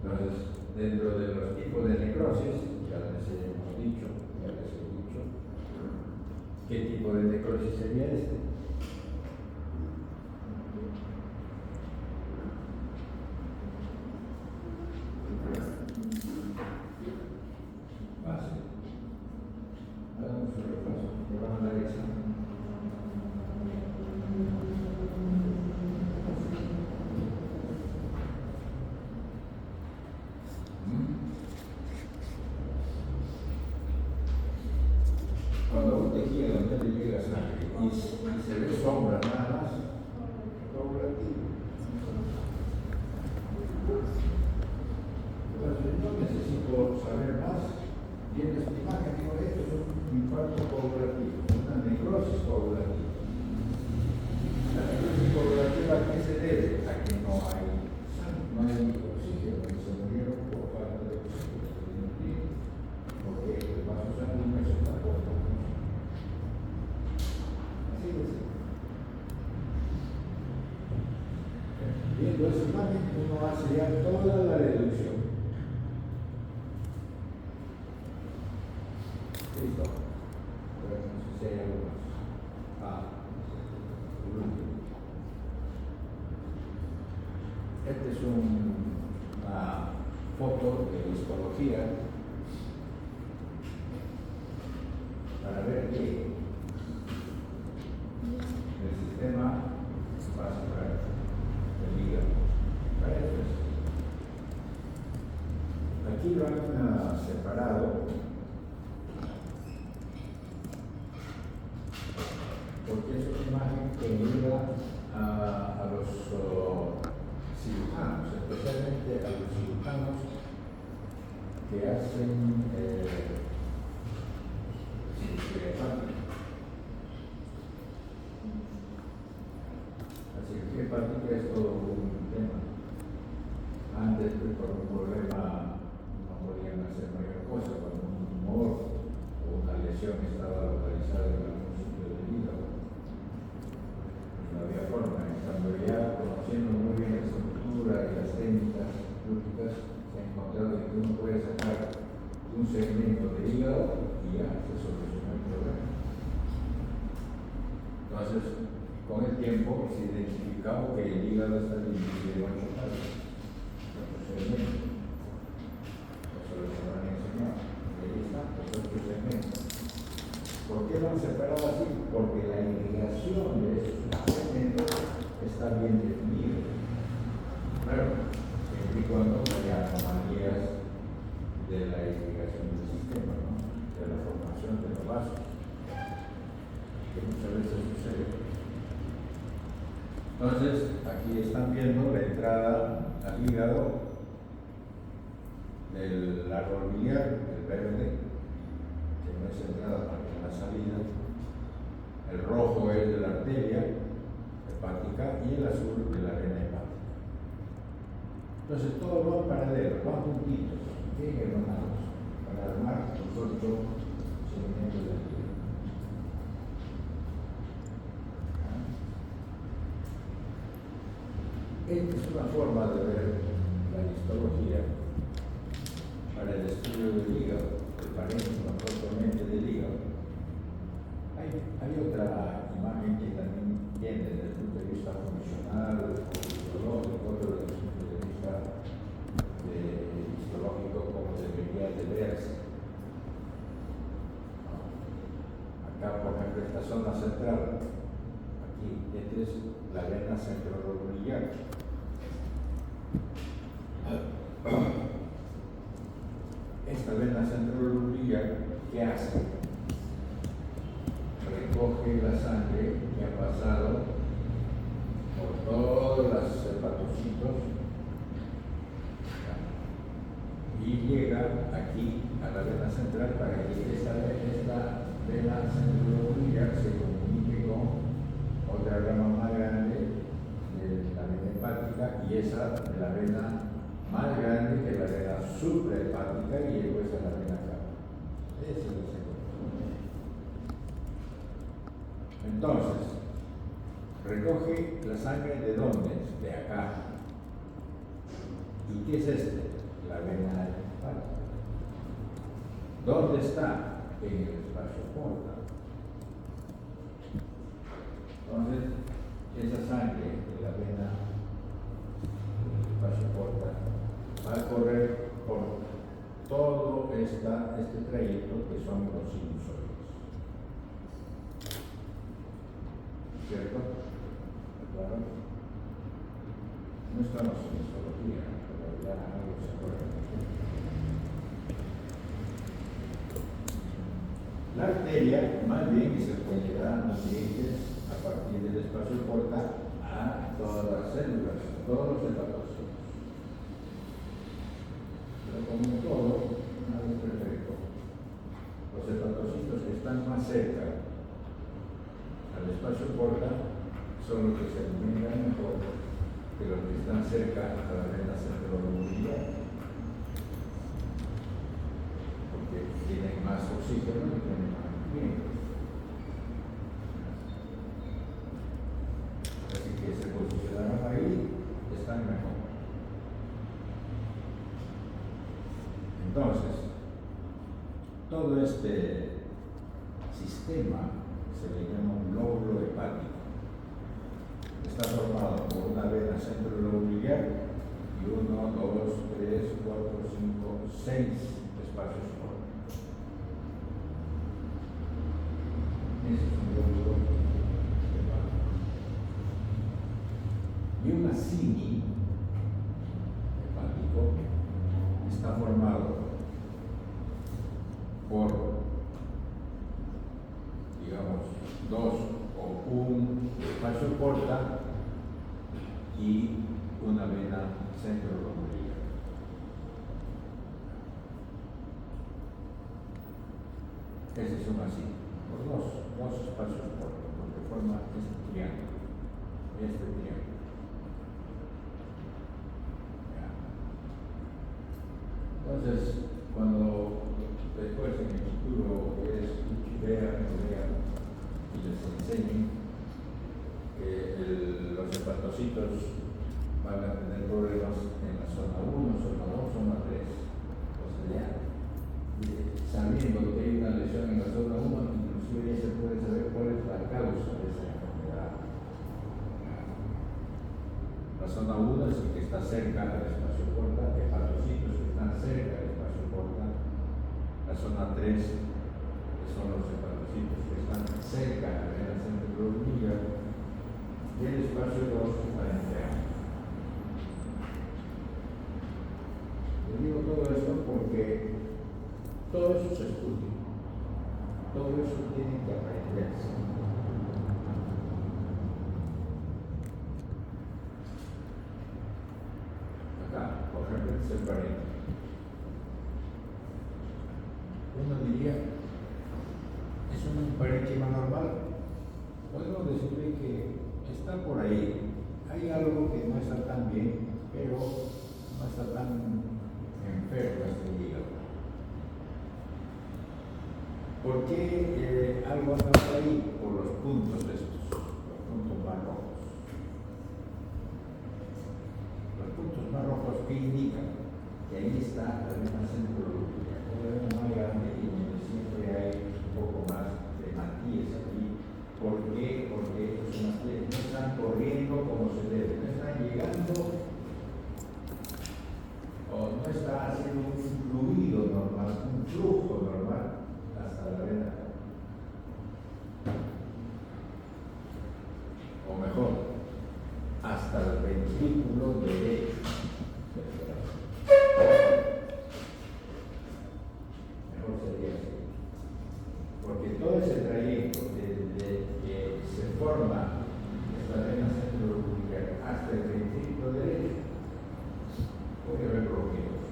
Speaker 1: Entonces, dentro de los tipos de necrosis, ya les he dicho, ¿qué tipo de necrosis sería este? Base. Hagamos un repaso, que van a dar examen. Cuando un tejido donde le llega sangre y se ve sombra nada más, coagulativo. Entonces, yo necesito saber más. Y en esta imagen digo, esto es un infarto coagulativo, una necrosis coagulativa. La necrosis coagulativa, ¿a qué se debe? A que no hay sangre, no hay oxígeno, y se murieron por falta de oxígeno, porque el vaso sanguíneo se está corto. Así de simple. Viendo esa imagen, uno hace ya toda la deducción. Listo. Pero no sé si hay algo más. El último. Esta es una foto de histología para ver que el sistema vascular del hígado. Para eso es. Aquí lo han separado porque es una imagen que ayuda a los cirujanos, especialmente a los cirujanos que hacen cirugía hepática. La cirugía hepática es todo un tema. Antes, por un problema, no podían hacer mayor cosa, cuando un tumor o una lesión estaba localizada en algún sitio del hígado. No había forma, esta Entonces, con el tiempo se identificado que el hígado está dividido en 8 partes. Segmentos. Eso lo sabrán enseñado. Ahí está, los 8 segmentos. ¿Por qué lo han separado así? Porque la irrigación de estos segmentos está bien definida. Claro, siempre y cuando haya anomalías de la irrigación del sistema, ¿no? De la formación de los vasos, que muchas veces sucede. Entonces, aquí están viendo la entrada al hígado del árbol biliar, el verde, que no es entrada más que la salida. El rojo es de la arteria hepática y el azul de la vena hepática. Entonces, todos van paralelos, van juntitos, bien hermanados, para armar los 8 segmentos del hígado. Esta es una forma de ver la histología para el estudio del hígado, el parénquima propiamente del hígado. Hay otra imagen que también viene desde el punto de vista funcional o histológico, otro desde el punto de vista histológico, como debería de verse. Acá, por ejemplo, esta zona central, aquí, esta es la vena centrolobulillar. Esta vena centrolobulillar, ¿qué hace? Recoge la sangre que ha pasado por todos los hepatocitos y llega aquí a la vena central para que esta vena centrolobulillar se comunique con otra rama más grande de la vena hepática y esa de la vena más grande que la vena suprahepática y después a la vena cava. Ese es el segundo. Entonces, recoge la sangre de dónde? De acá. ¿Y qué es este? La vena hepática. ¿Dónde está? En el espacio porta. Entonces, esa sangre de la vena del espacio porta va a correr por todo este trayecto que son los sinusoides. ¿Cierto? ¿Claro? No estamos en histología, pero ya algo se acuerda. La arteria, más bien, que se puede llevar nutrientes a partir del espacio porta a todas las células, a todos los hepatocitos. Pero como todo, nada es perfecto. Los hepatocitos que están más cerca al espacio porta son los que se alimentan mejor que los que están cerca a la vena centrolobulillar, porque tienen más oxígeno y tienen más nutrientes. Así que se posicionaron ahí, están mejor. Entonces, todo este sistema se le llama un lóbulo hepático. Está formado por una vena centrolobulillar y 1, 2, 3, 4, 5, 6 espacios porta. Ese es un lóbulo hepático. Y un acini hepático está formado por, digamos, 2 o un espacio porta y una vena centrolobulillar. Ese es un así, por dos espacios porta, porque forma este triángulo. Entonces, cuando después en el futuro vean y les enseñen que los hepatocitos van a tener problemas en la zona 1, zona 2, zona 3. O sea, ya sabiendo que hay una lesión en la zona 1, inclusive ya se puede saber cuál es la causa de esa enfermedad. está cerca del espacio portal, hepatocitos que están cerca del espacio portal. La zona 3, que son los hepatocitos que están cerca de la vena centrológica, y el espacio 2 que está entre ambos. Les digo todo esto porque todo eso se estudia, todo eso tiene que aprenderse. Acá, por ejemplo, es el paréntesis. Uno diría, es un parénquima normal. Podemos decirle que está por ahí. Hay algo que no está tan bien, pero no está tan enfermo este hígado. ¿Por qué algo anda por ahí? Por los puntos estos, los puntos más rojos. Los puntos más rojos que indican que ahí está la vena centrológica, una vena más grande y donde siempre hay un poco más de matías aquí. ¿Por qué? Porque estos matías no están corriendo como se debe, no están llegando o no está haciendo un fluido normal, un flujo normal hasta la vena. O mejor, hasta el ventrículo derecho. Mejor sería así. Porque todo ese trayecto desde que se forma esta vena centrológica hasta el ventrículo derecho, puede haber bloqueos.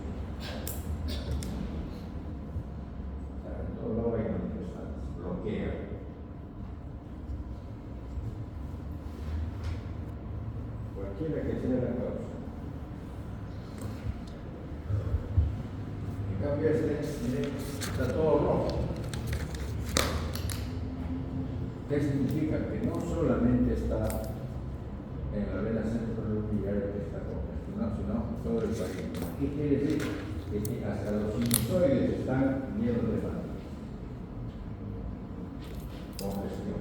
Speaker 1: O sea, en todo lado hay manifestaciones, bloqueo. Cualquiera que sea la causa. En cambio, este está todo rojo. ¿Qué significa? Que no solamente está en la vena centrológica que está congestionada, sino todo el parénquima. ¿Qué quiere decir? Que hasta los sinusoides están llenos de fatiga. Congestión.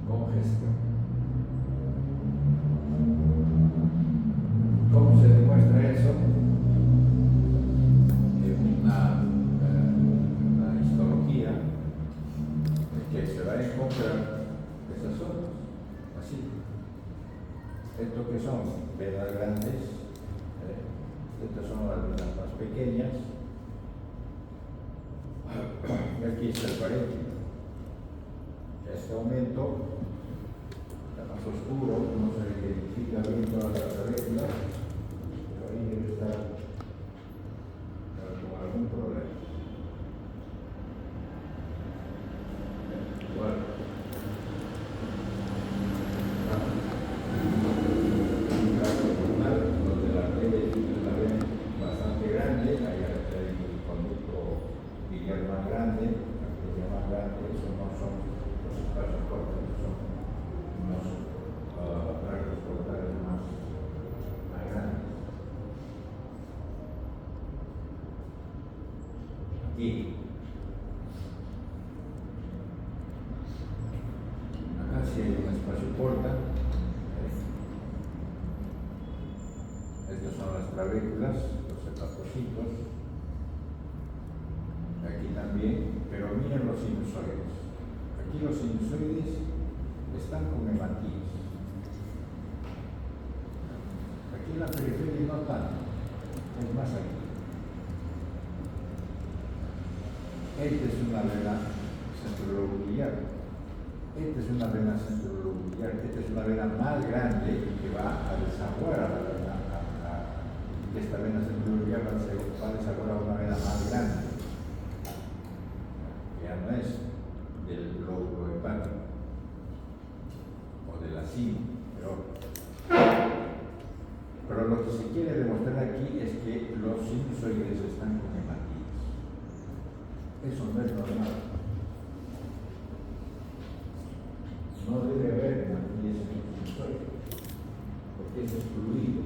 Speaker 1: Congestión. ¿Cómo se demuestra eso? En una histología que se va a encontrar esas zonas, así. Estos que son venas grandes, estas son las venas más pequeñas, y aquí está el parénquima. Este aumento está más oscuro, no se identifica bien todas las reglas, pero ahí debe estar con algún problema. Bueno, un caso normal donde la vena bastante grande, hay el conducto biliar más grande, la arteria más grande, eso no son los espacios cortos, son unos tractos portales más grandes. Aquí. Acá sí hay un espacio porta. Estas son las trabéculas, los hepatocitos. Aquí también, pero miren los sinusoides. Aquí los sinusoides están con hematías. Aquí en la periferia no tanto, es más aquí. Esta es una vena centrolobbiliar. Esta es una vena centrolobbiliar. Esta es una vena más grande que va a desaguar a la vena. Esta vena centrolobbiliar va a desaguar a una vena más grande. Ya no es del lóbulo hepático o de la cima, pero lo que se quiere demostrar aquí es que los sinusoides están con hematías. Eso no es normal. No debe haber hematías en los sinusoides, porque eso es fluido.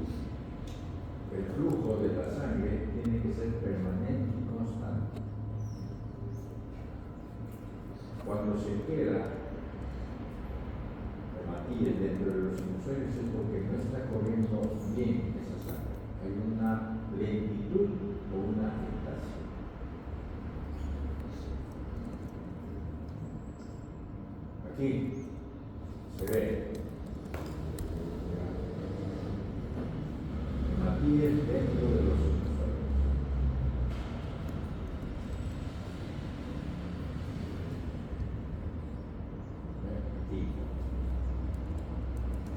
Speaker 1: El flujo de la sangre tiene que ser permanente y constante. Cuando se queda Aquí se ve hematíes dentro de los sinusoides. Aquí.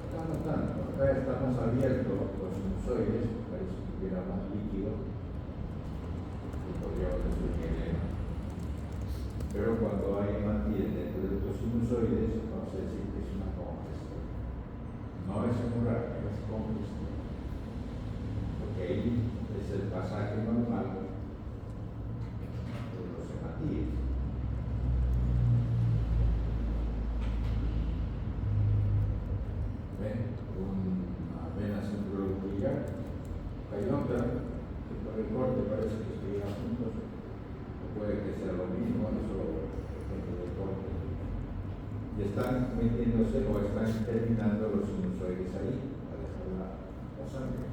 Speaker 1: Acá no tanto, acá estamos abiertos los sinusoides, parece que hubiera más líquido y podríamos decir que edema. Pero cuando hay hematíes dentro de estos sinusoides, vamos a decir que es una congestión. No es hemorragia, es congestión. Porque ahí es el pasaje normal de los hematíes. ¿Ven? Una vena centrolobulbar. Hay otra que por el corte parece que estuvieran juntos. Puede que sea lo mismo, eso depende del corte. Y están metiéndose o están terminando los sinusoides ahí, para dejar la sangre.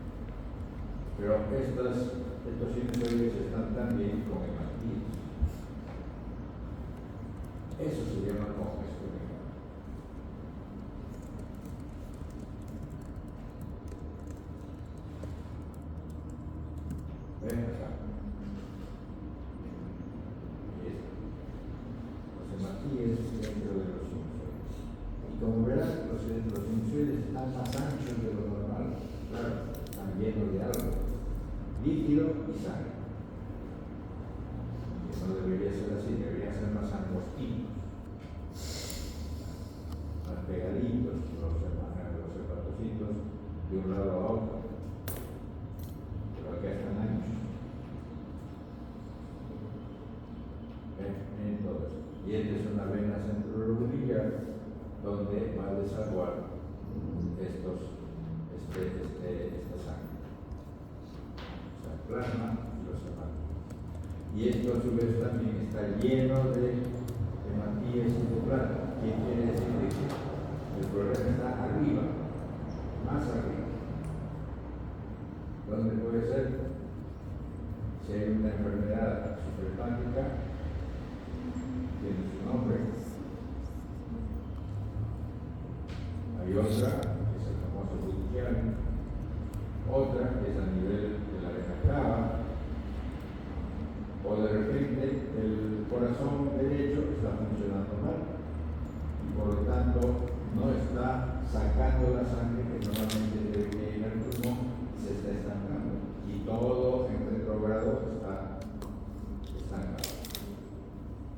Speaker 1: Pero estos sinusoides están también con hematíes. Eso se llama congestión hepática. ¿Ven acá? Hematíes dentro de los sinusoides. Y como verán, los sinusoides están más anchos de lo normal. Claro, están llenos de algo, líquido y sangre. Que no debería ser así, deberían ser más angostinos, más pegaditos los hepatocitos de un lado a otro. Pero acá están anchos. En todo esto. Y esta es una vena centrolobulbar donde va a desaguar esta sangre. O sea, plasma y los hematíes. Y esto a su vez también está lleno de hematíes y de plasma. ¿Qué quiere decir que el problema está arriba, más arriba? ¿Dónde puede ser? Si hay una enfermedad superhepática, tiene su nombre. Hay otra, que es el famoso Buchian, otra que es a nivel de la vena cava, o de repente el corazón derecho está funcionando mal y por lo tanto no está sacando la sangre que normalmente debería ir al pulmón y se está estancando. Y todo en retrogrado está estancado.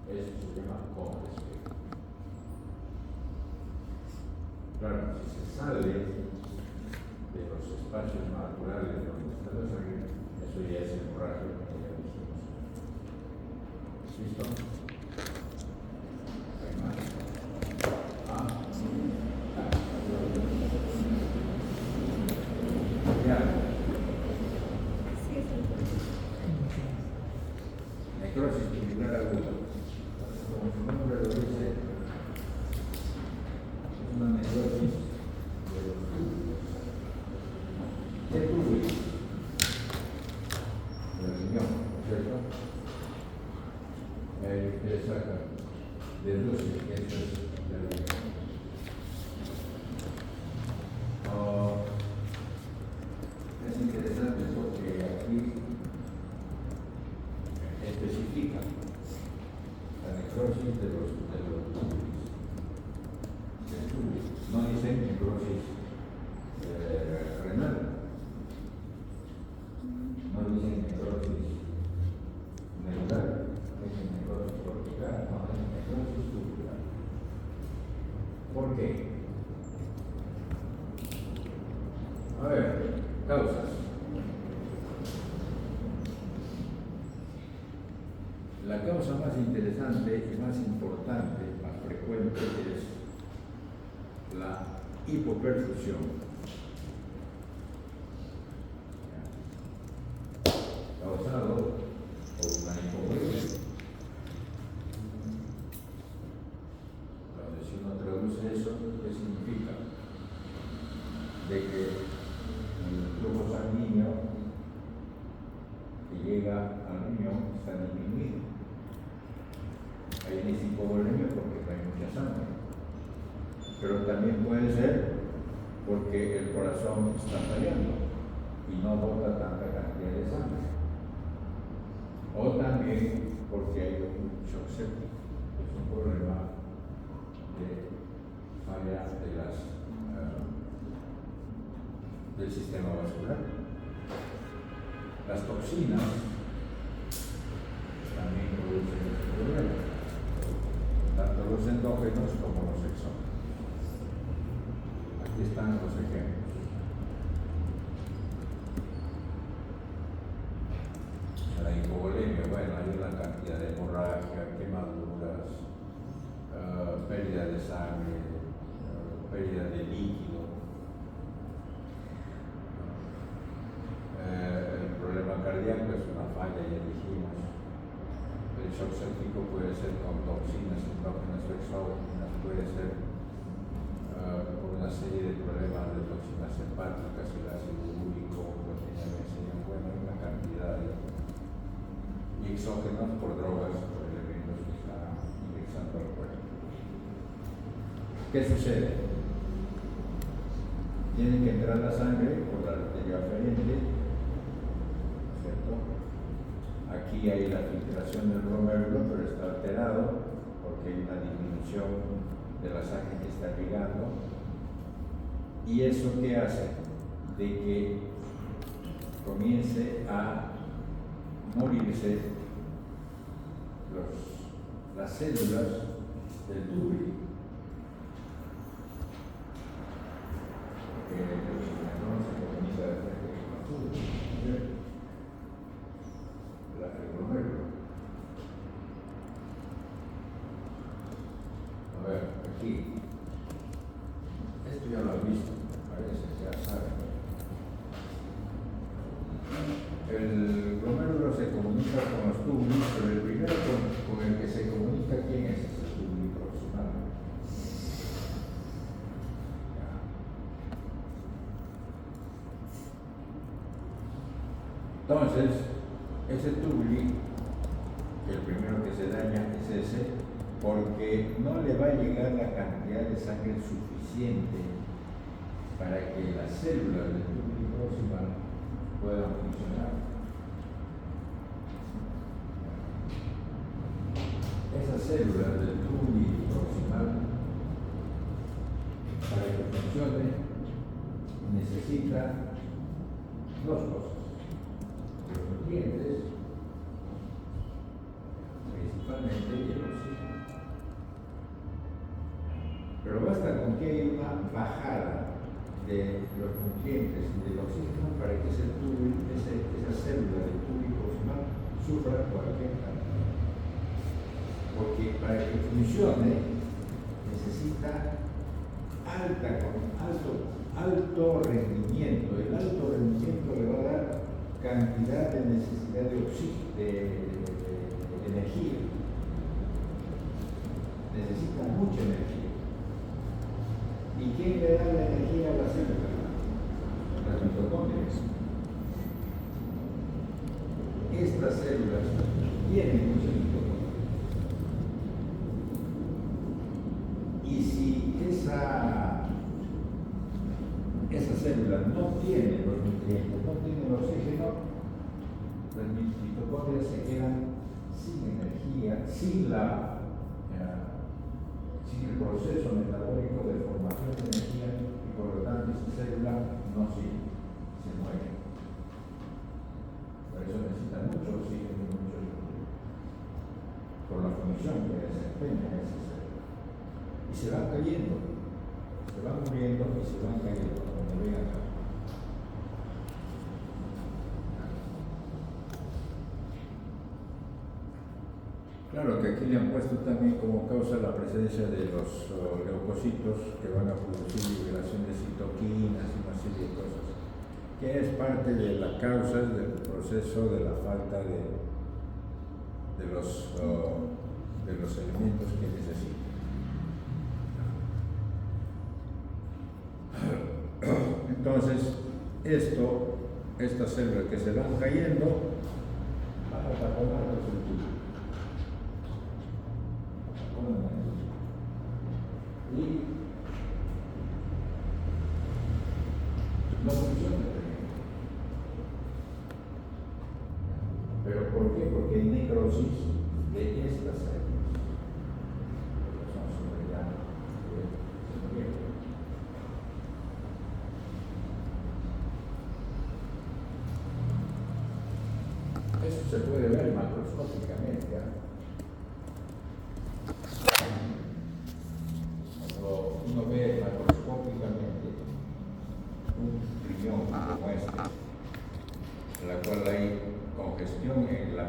Speaker 1: Eso se llama congestión. Claro, si se sale de los espacios naturales donde está la sangre, eso ya es hemorragia, como ya dijimos. ¿Listo? ¿Hay más? Ya. Necrosis tubular aguda. Como su nombre lo dice, es una necrosis de los túbulos. ¿Qué túbulos? Del riñón, ¿cierto? Ahí ustedes sacan, deducen que eso es del riñón. Es interesante porque aquí especifica la necrosis de los túbulos. No dicen necrosis renal, no dicen necrosis medular, dicen necrosis cortical, no, dicen necrosis tubular. ¿Por qué? A ver, causas. La causa más interesante y más importante, más frecuente, es la hipoperfusión. Causado por una hipoperfusión. Entonces, si uno traduce eso, ¿qué significa? De que el flujo sanguíneo que llega al riñón está disminuido. Hay hipovolemia porque no hay mucha sangre. pero también puede ser porque el corazón está fallando y no bota tanta cantidad de sangre. O también porque hay un shock séptico, es un problema de falla del sistema vascular. Las toxinas también producen este problema, tanto los endógenos como los exógenos. Aquí están los ejemplos. La hipovolemia, bueno, hay una cantidad de hemorragia, quemaduras, pérdida de sangre, pérdida de líquido. El problema cardíaco es una falla, ya dijimos. El shock séptico puede ser con toxinas endógenas o exógenas, puede ser por una serie de problemas de toxinas hepáticas, el ácido úrico, proteína benzina, bueno, hay una cantidad de y exógenos por drogas, por elementos que están ingresando al cuerpo. ¿Qué sucede? Tiene que entrar la sangre por la arteria aferente, ¿cierto? Aquí hay la filtración del glomérulo, pero está alterado porque hay una disminución de la sangre que está llegando. ¿Y eso qué hace? De que comience a morirse las células del túbulo. Porque el oxígeno se comunica de frente con el túbulo, el glomérulo. A ver, aquí. Esto ya lo has visto, parece, ya saben. El glomérulo se comunica con los túbulos, pero el primero con el que se comunica, ¿quién es ese túbulo proximal? Entonces, ese túbulo, el primero que se daña es ese, porque no le va a llegar la cantidad de sangre suficiente para que las células del túbulo proximal puedan funcionar. Esas células del túbulo proximal, para que funcione, necesita dos cosas: los nutrientes, principalmente, y el oxígeno. Pero basta con que haya una bajada de los nutrientes y del oxígeno para que esa célula del túbulo proximal sufra cualquier cambio. Porque para que funcione necesita alto rendimiento. El alto rendimiento le va a dar cantidad de necesidad de oxígeno, de energía. Necesita mucha energía. ¿Y quién le da la energía a la célula? Las mitocondrias. Estas células tienen mucha mitocondria. Y si esa célula no tiene los nutrientes, no tiene el oxígeno, las mitocondrias se quedan sin energía, sin el proceso metabólico de formación de energía, y por lo tanto esa célula no sirve, se muere. Por eso necesita mucho oxígeno y mucho nutriente, por la función que desempeña esa célula. Y se van cayendo, se van muriendo y se van cayendo, como ven acá. Claro que aquí le han puesto también como causa la presencia de los leucocitos que van a producir liberación de citoquinas y una serie de cosas, que es parte de la causa del proceso de la falta de los elementos que necesitan. Entonces, estas células que se van cayendo, van a taponar los sentidos. Y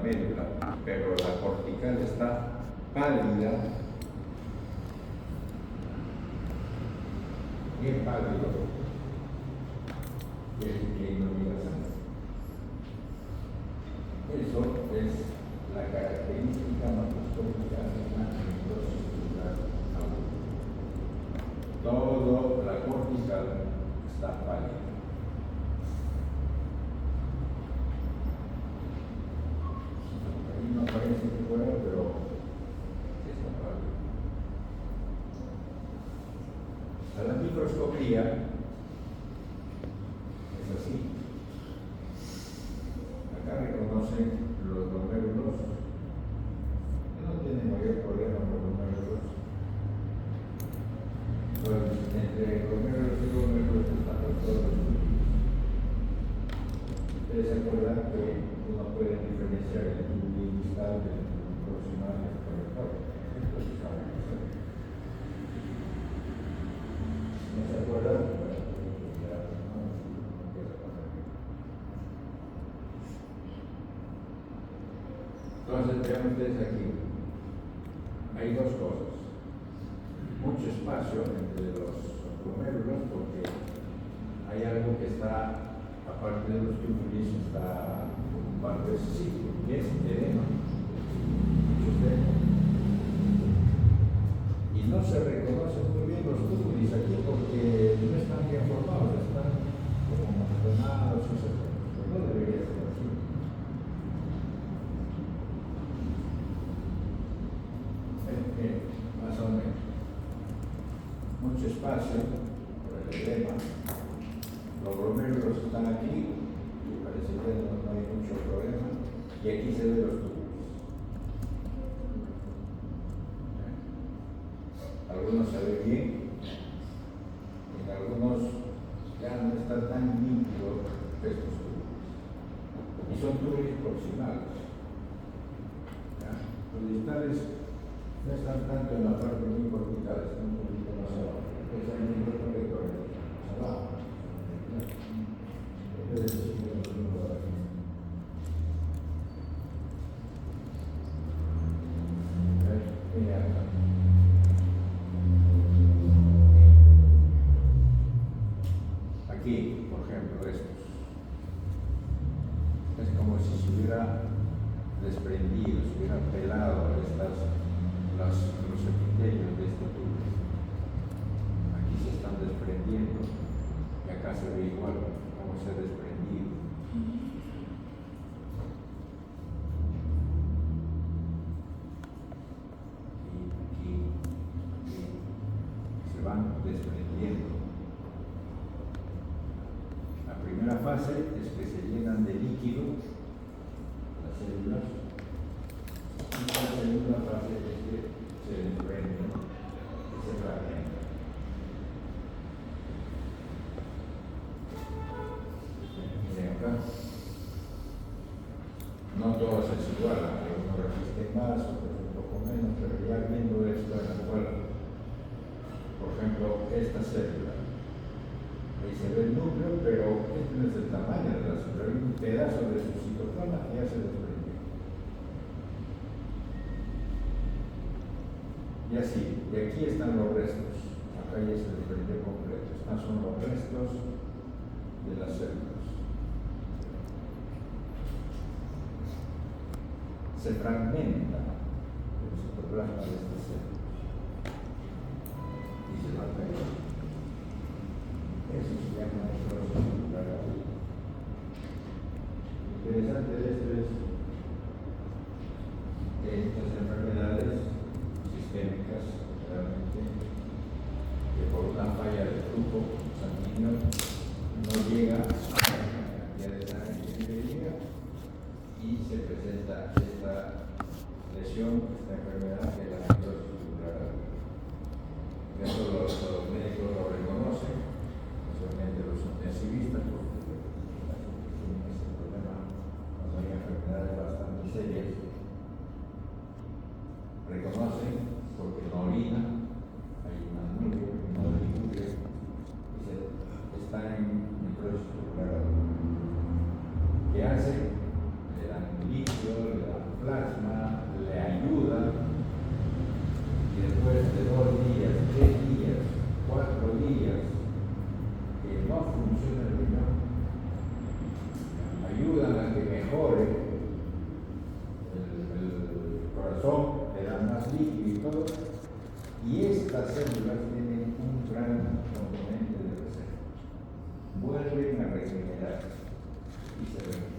Speaker 1: médula, pero la cortical está pálida, bien pálido, que no llega sangre. Eso es la característica macroscópica de una necrosis tubular aguda. Todo la cortical está pálida. Ahí no parece que fuera, pero está pálida. A la microscopía es así. Acá reconocen los glomérulos, no tienen mayor problema con los glomérulos. Pues entre glomérulos y glomérulos están todos los líquidos. Ustedes se acuerdan que uno puede diferenciar el tubo distal del tubo proximal y el colector. Entonces saben eso. ¿No se acuerdan? Entonces, vean ustedes aquí, hay dos cosas. Mucho espacio entre los glomérulos porque hay algo que está, aparte de los tubulis, está ocupando ese sitio, que es edema. Muchos edema. Y no se reconocen muy bien los tubulis aquí porque no están bien formados, están como amontonados, pero no debería ser así. Más o menos. Mucho espacio por el edema. Los glomérulos están aquí, y parece que no hay mucho problema. Y aquí se ven los tubos. Algunos se ven bien, en algunos ya no está tan límpido estos tubos. Y son tubos proximales. Los distales no están tanto en la parte muy cortical, están un poquito más abajo. Están en el colector, más abajo. Aquí, por ejemplo, estos. Es como si se hubiera desprendido, se hubiera pelado los epitelios de este tubo. Aquí se están desprendiendo y acá se ve igual cómo se ha desprendido. Aquí se van desprendiendo. La primera fase es que se llenan de líquido las células. Y la segunda fase es que se desprenden, que se fragmentan. Miren acá. No todos es igual, algunos resisten más, otros un poco menos, pero ya viendo esto en la cual, por ejemplo, esta célula, ahí se ve el núcleo, pero este no es el tamaño de la célula, hay un pedazo de su citoplasma que ya se desprendió. Y así, y aquí están los restos, acá ya se desprendió completo, estos son los restos de las células. Se fragmenta el citoplasma de estas células y se va a caer. Eso se llama necrosis tubular aguda. Lo interesante de esto es que estas enfermedades sistémicas, realmente, que por una falla del flujo sanguíneo no llega a la cantidad de sangre que debería y se presenta esta lesión, esta enfermedad que es la necrosis tubular aguda. Eso los médicos lo reconocen, especialmente los intensivistas, porque tienen ese problema cuando hay enfermedades bastante serias. Reconocen porque no orina, hay una nube, no libre, y está en necrosis tubular aguda. ¿Qué hace? Le dan líquido, le dan corazón, le dan más líquido y todo, y estas células tienen un gran componente de reserva. Vuelven a regenerar y se recuperan.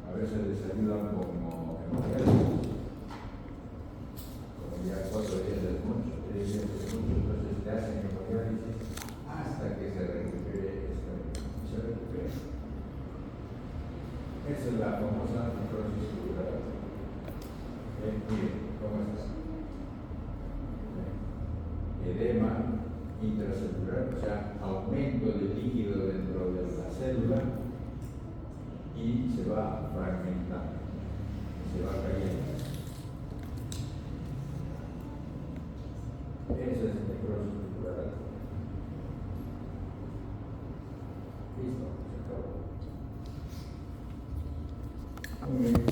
Speaker 1: A veces les ayudan como hemodiálisis, como ya 4 días es mucho, 3 días es mucho, entonces te hacen hemodiálisis hasta que se recupere esta y se recupera. Esa es la famosa necrosis tubular. Miren, ¿cómo está? Edema intracelular, o sea, aumento de líquido dentro de la célula y se va fragmentando, se va cayendo. Esa es necrosis tubular. Listo, se acabó. Muy bien.